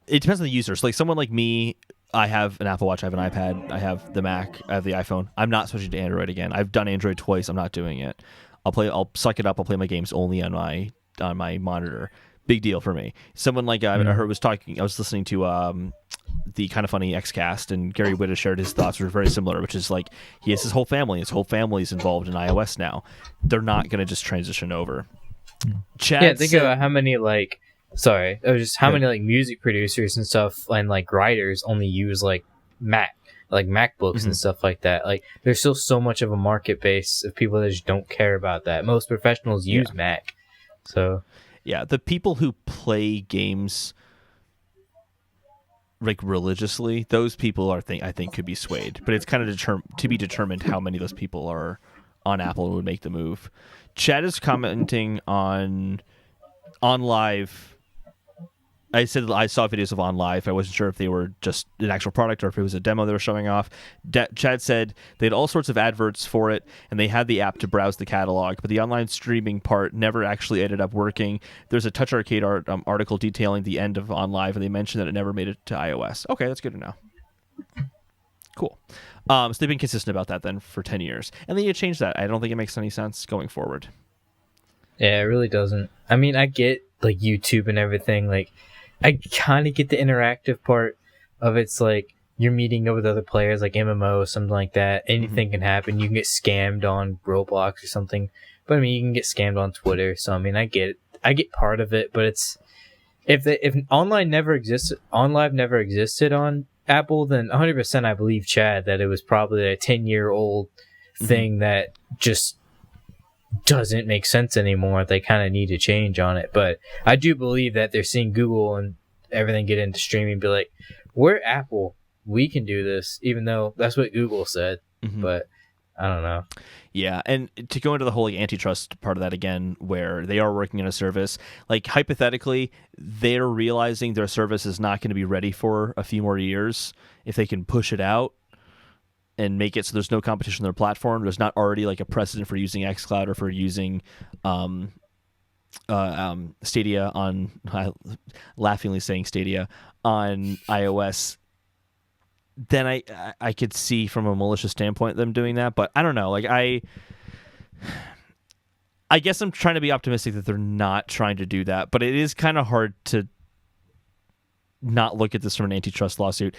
It depends on the user. So, like, someone like me, I have an Apple Watch, I have an iPad, I have the Mac, I have the iPhone. I'm not switching to Android again. I've done Android twice. I'm not doing it. I'll suck it up. I'll play my games only on my monitor. Big deal for me. Someone like I heard was talking. I was listening to the Kind of Funny XCast, and Gary Whitta shared his thoughts, which were very similar. Which is like he has his whole family. His whole family is involved in iOS now. They're not going to just transition over. Chad think about how many like many like music producers and stuff and like writers only use like MacBooks and stuff like that. Like there's still so much of a market base of people that just don't care about that. Most professionals use Mac. So yeah, the people who play games like religiously, those people I think could be swayed. But it's kind of to be determined how many of those people are on Apple and would make the move. Chad is commenting on Live. I said I saw videos of On Live. I wasn't sure if they were just an actual product or if it was a demo they were showing off. Chad said they had all sorts of adverts for it, and they had the app to browse the catalog, but the online streaming part never actually ended up working. There's a Touch Arcade article detailing the end of On Live, and they mentioned that it never made it to iOS. Okay, that's good to know. Cool. So they've been consistent about that then for 10 years. And then you change that. I don't think it makes any sense going forward. Yeah, it really doesn't. I mean, I get like YouTube and everything. Like, I kind of get the interactive part of it's like you're meeting up with other players, like MMO, something like that. Anything can happen. You can get scammed on Roblox or something. But I mean, you can get scammed on Twitter. So I mean, I get part of it. But it's if online never existed, OnLive never existed on Apple, then 100% I believe Chad that it was probably a 10-year-old thing that just doesn't make sense anymore. They kind of need to change on it. But I do believe that they're seeing Google and everything get into streaming and be like, we're Apple, we can do this, even though that's what Google said. But I don't know. Yeah, and to go into the whole like, antitrust part of that again, where they are working on a service, like hypothetically, they're realizing their service is not going to be ready for a few more years. If they can push it out and make it so there's no competition on their platform, there's not already like a precedent for using xCloud or for using Stadia on, laughingly saying Stadia on iOS, then I could see from a malicious standpoint them doing that. But I don't know. Like I guess I'm trying to be optimistic that they're not trying to do that. But it is kind of hard to not look at this from an antitrust lawsuit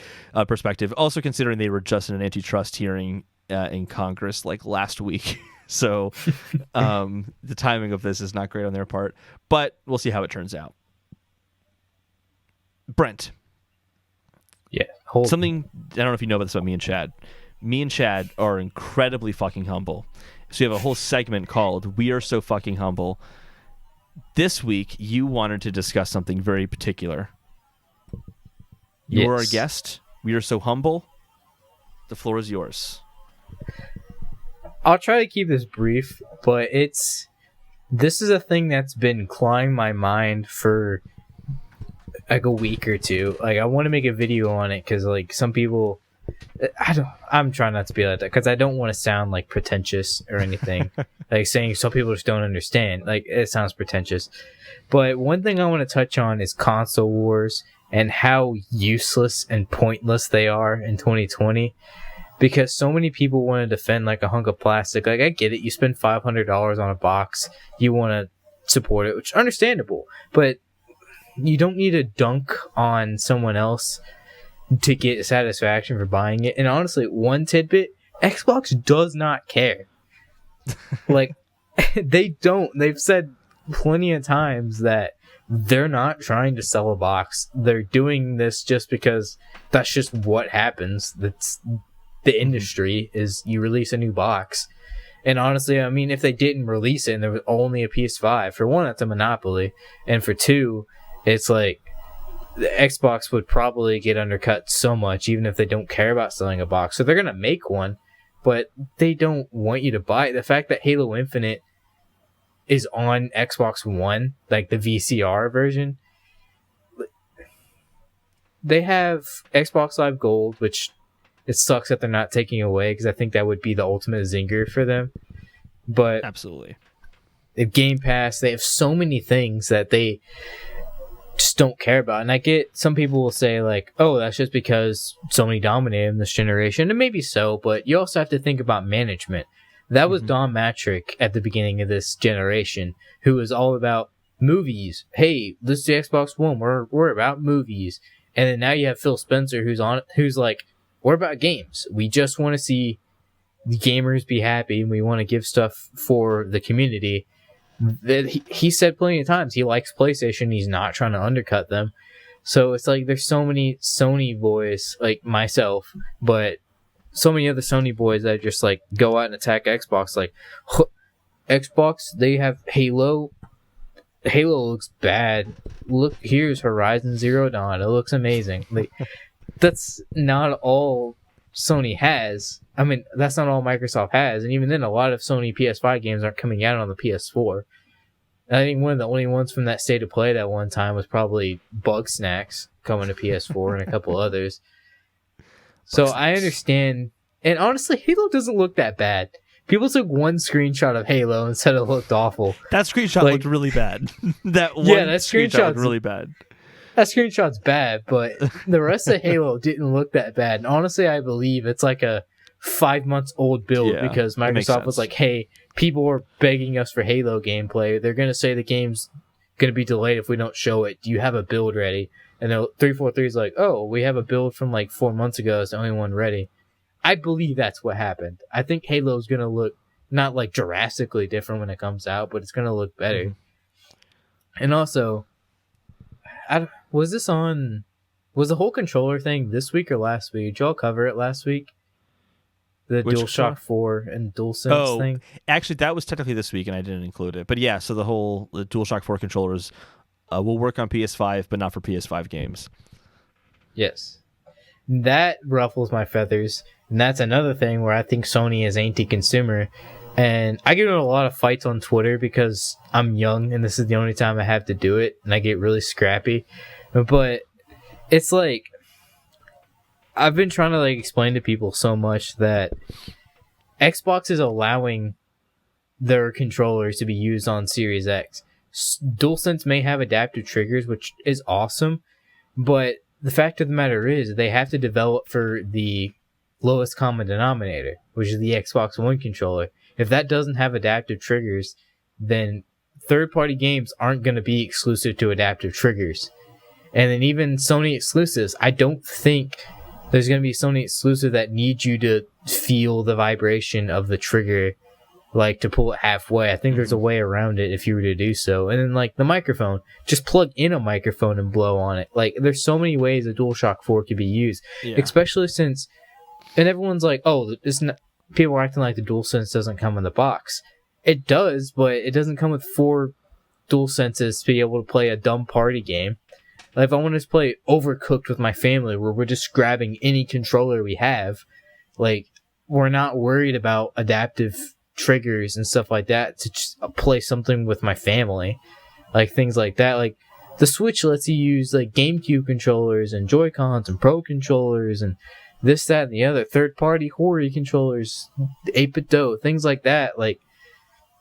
perspective. Also considering they were just in an antitrust hearing in Congress like last week. So the timing of this is not great on their part. But we'll see how it turns out. Brent. Yeah. Something, I don't know if you know about this about me and Chad. Me and Chad are incredibly fucking humble. So you have a whole segment called We Are So Fucking Humble. This week, you wanted to discuss something very particular. You're our guest. We are so humble. The floor is yours. I'll try to keep this brief, but this is a thing that's been clawing my mind for like a week or two. Like I want to make a video on it because like some people I'm trying not to be like that because I don't want to sound like pretentious or anything. Like saying some people just don't understand. Like it sounds pretentious. But one thing I want to touch on is console wars and how useless and pointless they are in 2020. Because so many people want to defend like a hunk of plastic. Like I get it, you spend $500 on a box, you want to support it, which is understandable. But you don't need to dunk on someone else to get satisfaction for buying it. And honestly, one tidbit, Xbox does not care. Like, they don't. They've said plenty of times that they're not trying to sell a box. They're doing this just because that's just what happens. That's the industry, is you release a new box. And honestly, I mean, if they didn't release it and there was only a PS5, for one, that's a monopoly. And for two, it's like, the Xbox would probably get undercut so much, even if they don't care about selling a box. So they're going to make one, but they don't want you to buy it. The fact that Halo Infinite is on Xbox One, like the VCR version, they have Xbox Live Gold, which it sucks that they're not taking away, because I think that would be the ultimate zinger for them. But absolutely, they have Game Pass. They have so many things that they just don't care about. And I get some people will say like, oh, that's just because Sony dominated in this generation, and maybe so, but you also have to think about management. That was Don Matrick at the beginning of this generation, who was all about movies. Hey, this is the Xbox One, we're about movies. And then now you have Phil Spencer who's like, we're about games. We just want to see the gamers be happy, and we want to give stuff for the community. That he said plenty of times he likes PlayStation. He's not trying to undercut them. So it's like there's so many Sony boys like myself, but so many other Sony boys that just like go out and attack Xbox. Like, Xbox, they have Halo. Halo looks bad. Look, here's Horizon Zero Dawn. It looks amazing. Like, that's not all Sony has. I mean, that's not all Microsoft has. And even then, a lot of Sony PS5 games aren't coming out on the PS4. I think one of the only ones from that State of Play that one time was probably Bug Snacks coming to PS4 and a couple others. So I understand. And honestly, Halo doesn't look that bad. People took one screenshot of Halo and said it looked awful. That screenshot looked really bad. That screenshot looked really bad. That screenshot's bad, but the rest of Halo didn't look that bad. And honestly, I believe it's like a 5 months old build, because Microsoft was like, hey, people are begging us for Halo gameplay. They're going to say the game's going to be delayed if we don't show it. Do you have a build ready? And 343 is like, oh, we have a build from like 4 months ago. It's the only one ready. I believe that's what happened. I think Halo's going to look not like drastically different when it comes out, but it's going to look better. Mm-hmm. And also, was the whole controller thing this week or last week? Did y'all cover it last week? The DualShock 4 and DualSense thing? Actually, that was technically this week, and I didn't include it. But yeah, so the DualShock 4 controllers will work on PS5, but not for PS5 games. Yes. That ruffles my feathers. And that's another thing where I think Sony is anti-consumer. And I get in a lot of fights on Twitter because I'm young, and this is the only time I have to do it, and I get really scrappy. But it's like, I've been trying to like explain to people so much that Xbox is allowing their controllers to be used on Series X. DualSense may have adaptive triggers, which is awesome, but the fact of the matter is they have to develop for the lowest common denominator, which is the Xbox One controller. If that doesn't have adaptive triggers, then third-party games aren't going to be exclusive to adaptive triggers. And then even Sony exclusives, I don't think there's going to be Sony exclusive that needs you to feel the vibration of the trigger, like to pull it halfway. I think there's a way around it if you were to do so. And then like the microphone, just plug in a microphone and blow on it. Like there's so many ways a DualShock 4 could be used, especially since, and everyone's like, oh, it's not, people are acting like the DualSense doesn't come in the box. It does, but it doesn't come with 4 DualSenses to be able to play a dumb party game. Like if I want to play Overcooked with my family, where we're just grabbing any controller we have, like we're not worried about adaptive triggers and stuff like that to just play something with my family, like things like that. Like the Switch lets you use like GameCube controllers and Joy-Cons and Pro controllers and this, that, and the other, third-party Hori controllers, 8-bit Do, things like that. Like,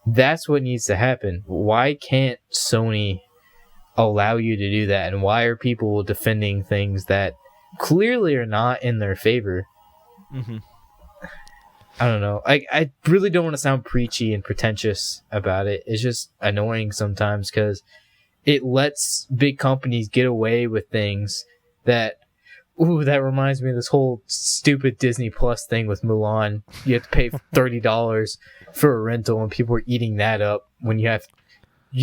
that's what needs to happen. Why can't Sony allow you to do that? And why are people defending things that clearly are not in their favor? Mm-hmm. I don't know. I really don't want to sound preachy and pretentious about it. It's just annoying sometimes because it lets big companies get away with things that... Ooh, that reminds me of this whole stupid Disney Plus thing with Mulan. You have to pay $30 for a rental, and people are eating that up when you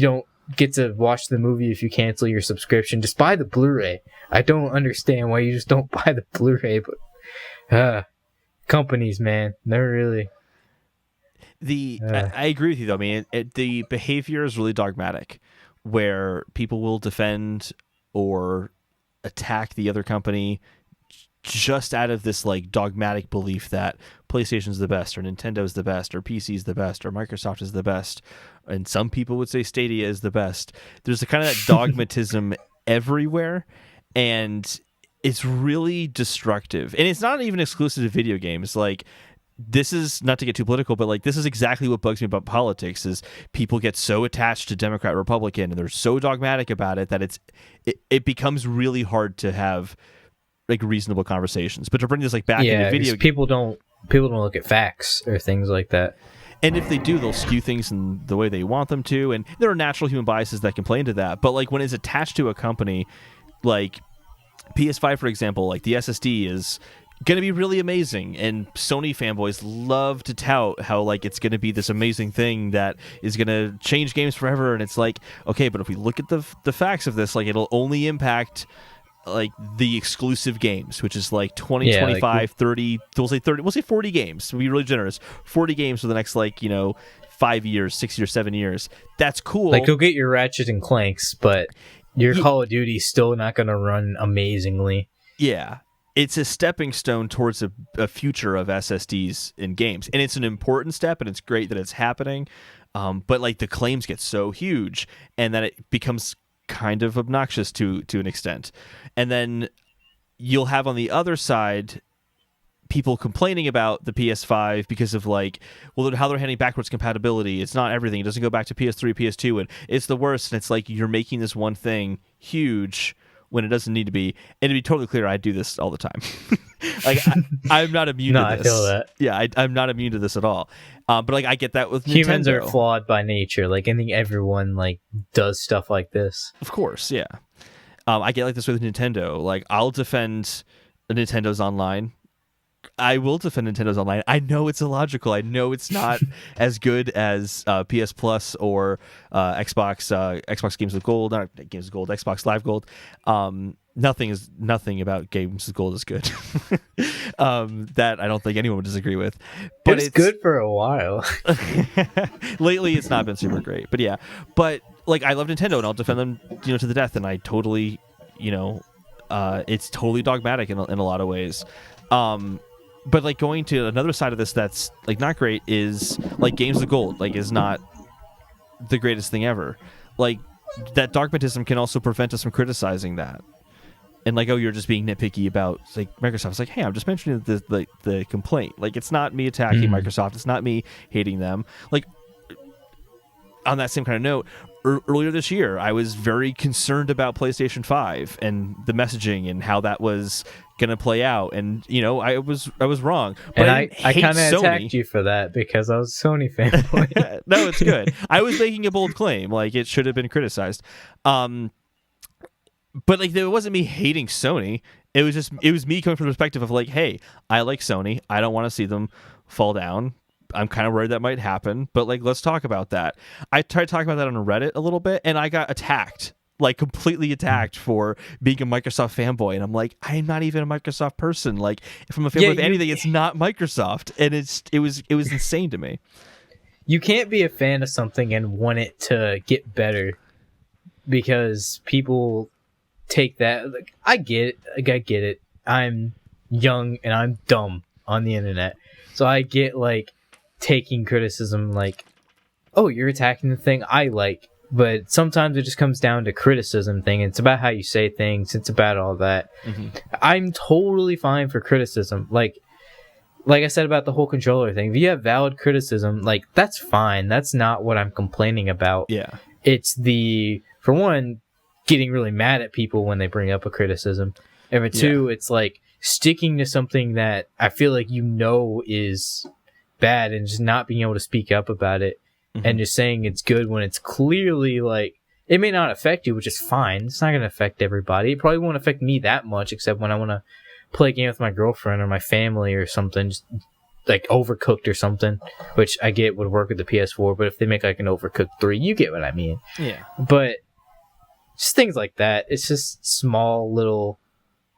don't get to watch the movie if you cancel your subscription. Just buy the Blu-ray. I don't understand why you just don't buy the Blu-ray, but companies, man, they're really... I agree with you, though. I mean, the behavior is really dogmatic, where people will defend or attack the other company just out of this like dogmatic belief that PlayStation's the best, or Nintendo's the best, or PC's the best, or Microsoft is the best, and some people would say Stadia is the best. There's a kind of that dogmatism everywhere, and it's really destructive. And it's not even exclusive to video games. Like, this is, not to get too political, but like, this is exactly what bugs me about politics, is people get so attached to Democrat, Republican, and they're so dogmatic about it that it becomes really hard to have like reasonable conversations. But to bring this like back into video games, people don't look at facts or things like that. And if they do, they'll skew things in the way they want them to, and there are natural human biases that can play into that. But like, when it's attached to a company like PS5, for example, like the SSD is going to be really amazing, and Sony fanboys love to tout how like it's going to be this amazing thing that is going to change games forever. And it's like, okay, but if we look at the facts of this, like, it'll only impact like the exclusive games, which is like 20, 25, like, 30, we'll say 40 games, to be really generous, 40 games for the next, like, 5 years, 6 years, 7 years. That's cool. Like, you'll get your Ratchet and Clanks, but your Call of Duty's still not going to run amazingly. Yeah. It's a stepping stone towards a future of SSDs in games. And it's an important step, and it's great that it's happening. But like, the claims get so huge, and that it becomes kind of obnoxious to an extent. And then you'll have on the other side people complaining about the PS5 because of like, well, how they're handling backwards compatibility. It's not everything. It doesn't go back to PS3, PS2, and it's the worst. And it's like, you're making this one thing huge when it doesn't need to be. And to be totally clear, I do this all the time. Like, I'm not immune to this. I feel that. Yeah, I'm not immune to this at all. But like, I get that with Humans Nintendo. are flawed by nature. Like, I think everyone like does stuff like this. Of course, yeah. I get like this with Nintendo. Like, I'll defend Nintendo's online. I will defend Nintendo's online. I know it's illogical. I know it's not as good as PS Plus or Xbox Games with Gold. Not Games with Gold, Xbox Live Gold. Nothing about Games with Gold is good. That I don't think anyone would disagree with. But it's good for a while. Lately, it's not been super great. But yeah, but like, I love Nintendo, and I'll defend them, to the death. And I totally, it's totally dogmatic in a lot of ways. But like, going to another side of this that's like not great is like Games with Gold, like, is not the greatest thing ever. Like, that dogmatism can also prevent us from criticizing that. And like, oh, you're just being nitpicky about like Microsoft. It's like, hey, I'm just mentioning the complaint. Like, it's not me attacking Microsoft. It's not me hating them. Like, on that same kind of note, earlier this year, I was very concerned about PlayStation 5 and the messaging and how that was going to play out. And, I was wrong. But and I kind of attacked you for that because I was a Sony fanboy. No, it's good. I was making a bold claim. Like, it should have been criticized. But like, it wasn't me hating Sony. It was me coming from the perspective of like, hey, I like Sony. I don't want to see them fall down. I'm kind of worried that might happen, but like, let's talk about that. I tried talking about that on Reddit a little bit, and I got attacked, like completely attacked for being a Microsoft fanboy. And I'm like, I'm not even a Microsoft person. Like, if I'm a fanboy of anything, it's not Microsoft. And it was insane to me. You can't be a fan of something and want it to get better because people take that. Like, I get it. I'm young and I'm dumb on the internet, so I get like taking criticism like, oh, you're attacking the thing I like, but sometimes it just comes down to criticism thing. It's about how you say things. It's about all that. Mm-hmm. I'm totally fine for criticism. Like I said about the whole controller thing, if you have valid criticism, like, that's fine. That's not what I'm complaining about. Yeah. It's for one, getting really mad at people when they bring up a criticism. And for two, it's like sticking to something that I feel like is bad and just not being able to speak up about it and just saying it's good when it's clearly like, it may not affect you, which is fine. It's not going to affect everybody. It probably won't affect me that much, except when I want to play a game with my girlfriend or my family or something, just like Overcooked or something, which I get would work with the PS4, but if they make like an Overcooked 3, you get what I mean. Yeah. But just things like that. It's just small little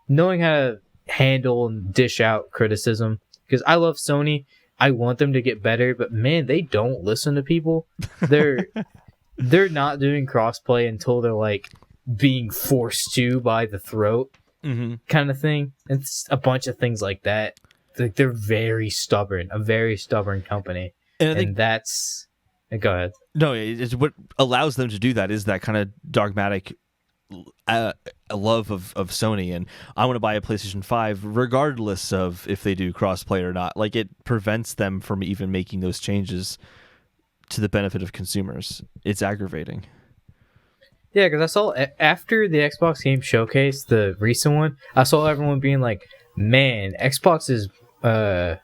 knowing how to handle and dish out criticism. Because I love Sony. I want them to get better, but man, they don't listen to people. They're not doing crossplay until they're like being forced to by the throat. Kind of thing. It's a bunch of things like that. Like, they're very stubborn, a very stubborn company, and I think that's. Go ahead. No, it's what allows them to do that is that kind of dogmatic love of Sony, and I want to buy a PlayStation 5 regardless of if they do crossplay or not. Like, it prevents them from even making those changes to the benefit of consumers. It's aggravating. Yeah, because I saw after the Xbox Game Showcase, the recent one, I saw everyone being like, man, Xbox is, what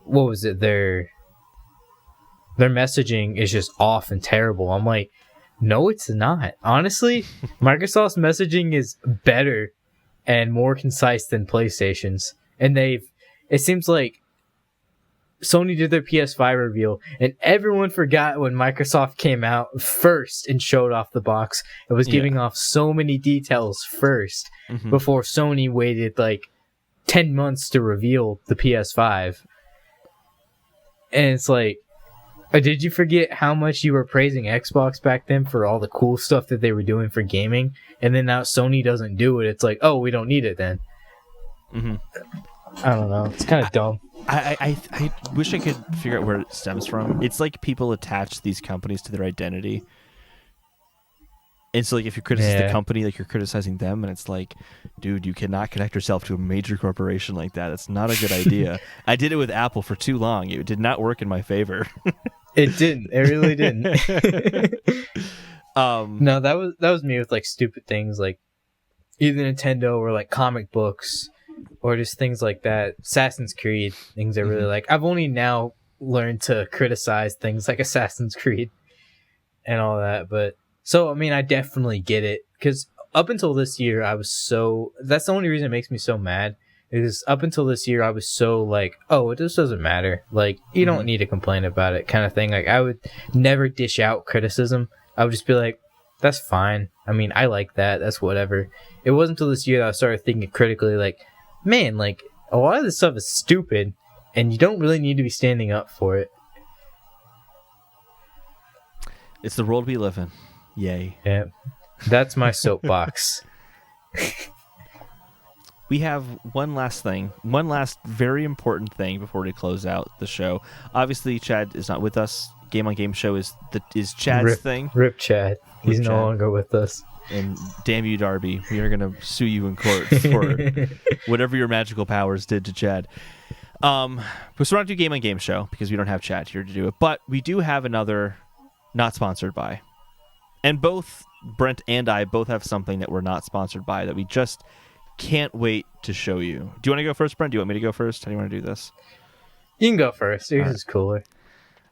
was it, their messaging is just off and terrible. I'm like, no, it's not. Honestly, Microsoft's messaging is better and more concise than PlayStation's. And it seems like Sony did their PS5 reveal, and everyone forgot when Microsoft came out first and showed off the box. It was giving off so many details first before Sony waited like 10 months to reveal the PS5. And it's like, did you forget how much you were praising Xbox back then for all the cool stuff that they were doing for gaming? And then now Sony doesn't do it. It's like, oh, we don't need it then. I don't know. It's kind of dumb. I wish I could figure out where it stems from. It's like people attach these companies to their identity. And so, like, if you criticize the company, like, you're criticizing them, and it's like, dude, you cannot connect yourself to a major corporation like that. It's not a good idea. I did it with Apple for too long. It did not work in my favor. It didn't. It really didn't. No, that was me with, like, stupid things like either Nintendo or, like, comic books or just things like that. Assassin's Creed, things I really like. I've only now learned to criticize things like Assassin's Creed and all that, but so, I mean, I definitely get it, because up until this year, that's the only reason it makes me so mad, is up until this year, I was so like, oh, it just doesn't matter. Like, you don't need to complain about it, kind of thing. Like, I would never dish out criticism. I would just be like, that's fine. I mean, I like that. That's whatever. It wasn't until this year that I started thinking critically, like, man, like, a lot of this stuff is stupid, and you don't really need to be standing up for it. It's the world we live in. Yay. Yeah, that's my soapbox. We have one last very important thing before we close out the show. Obviously, Chad is not with us. Game on Game Show is Chad's thing. Rip Chad. He's no longer with us. And damn you, Darby. We are going to sue you in court for whatever your magical powers did to Chad. But so we're not going to do Game on Game Show because we don't have Chad here to do it. But we do have another not sponsored by. And both Brent and I both have something that we're not sponsored by that we just can't wait to show you. Do you want to go first, Brent? Do you want me to go first? How do you want to do this? You can go first. Yours is cooler.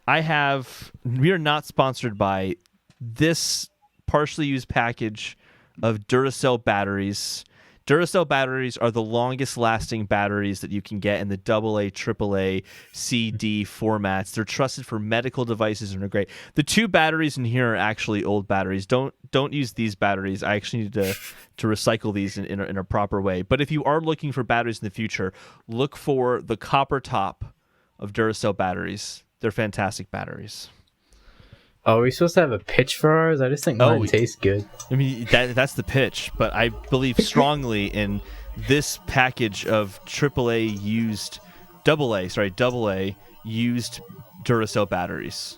We are not sponsored by this partially used package of Duracell batteries. Duracell batteries are the longest lasting batteries that you can get in the AA, AAA, CD formats. They're trusted for medical devices and are great. The two batteries in here are actually old batteries. Don't use these batteries. I actually need to recycle these in a proper way. But if you are looking for batteries in the future, look for the copper top of Duracell batteries. They're fantastic batteries. Oh, are we supposed to have a pitch for ours? I just think mine tastes good. I mean, that's the pitch, but I believe strongly in this package of AA used Duracell batteries.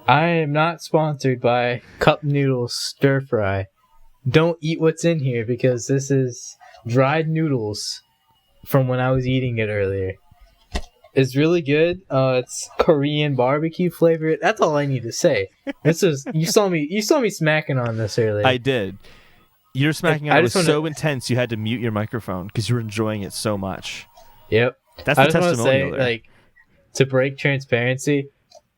I am not sponsored by Cup Noodles Stir Fry. Don't eat what's in here because this is dried noodles from when I was eating it earlier. It's really good. It's Korean barbecue flavor. That's all I need to say. This is you saw me smacking on this earlier. I did. Your smacking on it was so intense you had to mute your microphone because you were enjoying it so much. Yep. That's the I just want to testimonial say, there. like, to break transparency,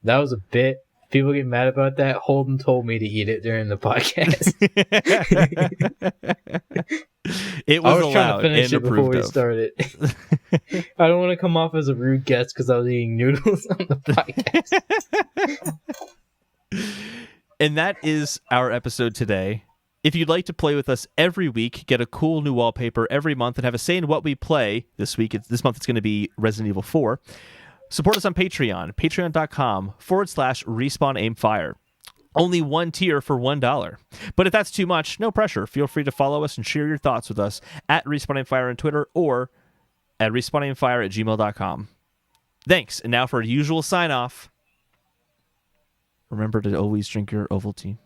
that was a bit. People get mad about that. Holden told me to eat it during the podcast. It was I was allowed trying to finish and it before approved we of. started. I don't want to come off as a rude guest because I was eating noodles on the podcast. And that is our episode today. If you'd like to play with us every week, get a cool new wallpaper every month, and have a say in what we play this month it's going to be Resident Evil 4. Support us on Patreon, patreon.com/respawn-aim-fire. Only one tier for $1. But if that's too much, no pressure. Feel free to follow us and share your thoughts with us at respawn-aim-fire on Twitter or at respawn-aim-fire@gmail.com. Thanks. And now for our usual sign-off. Remember to always drink your Ovaltine.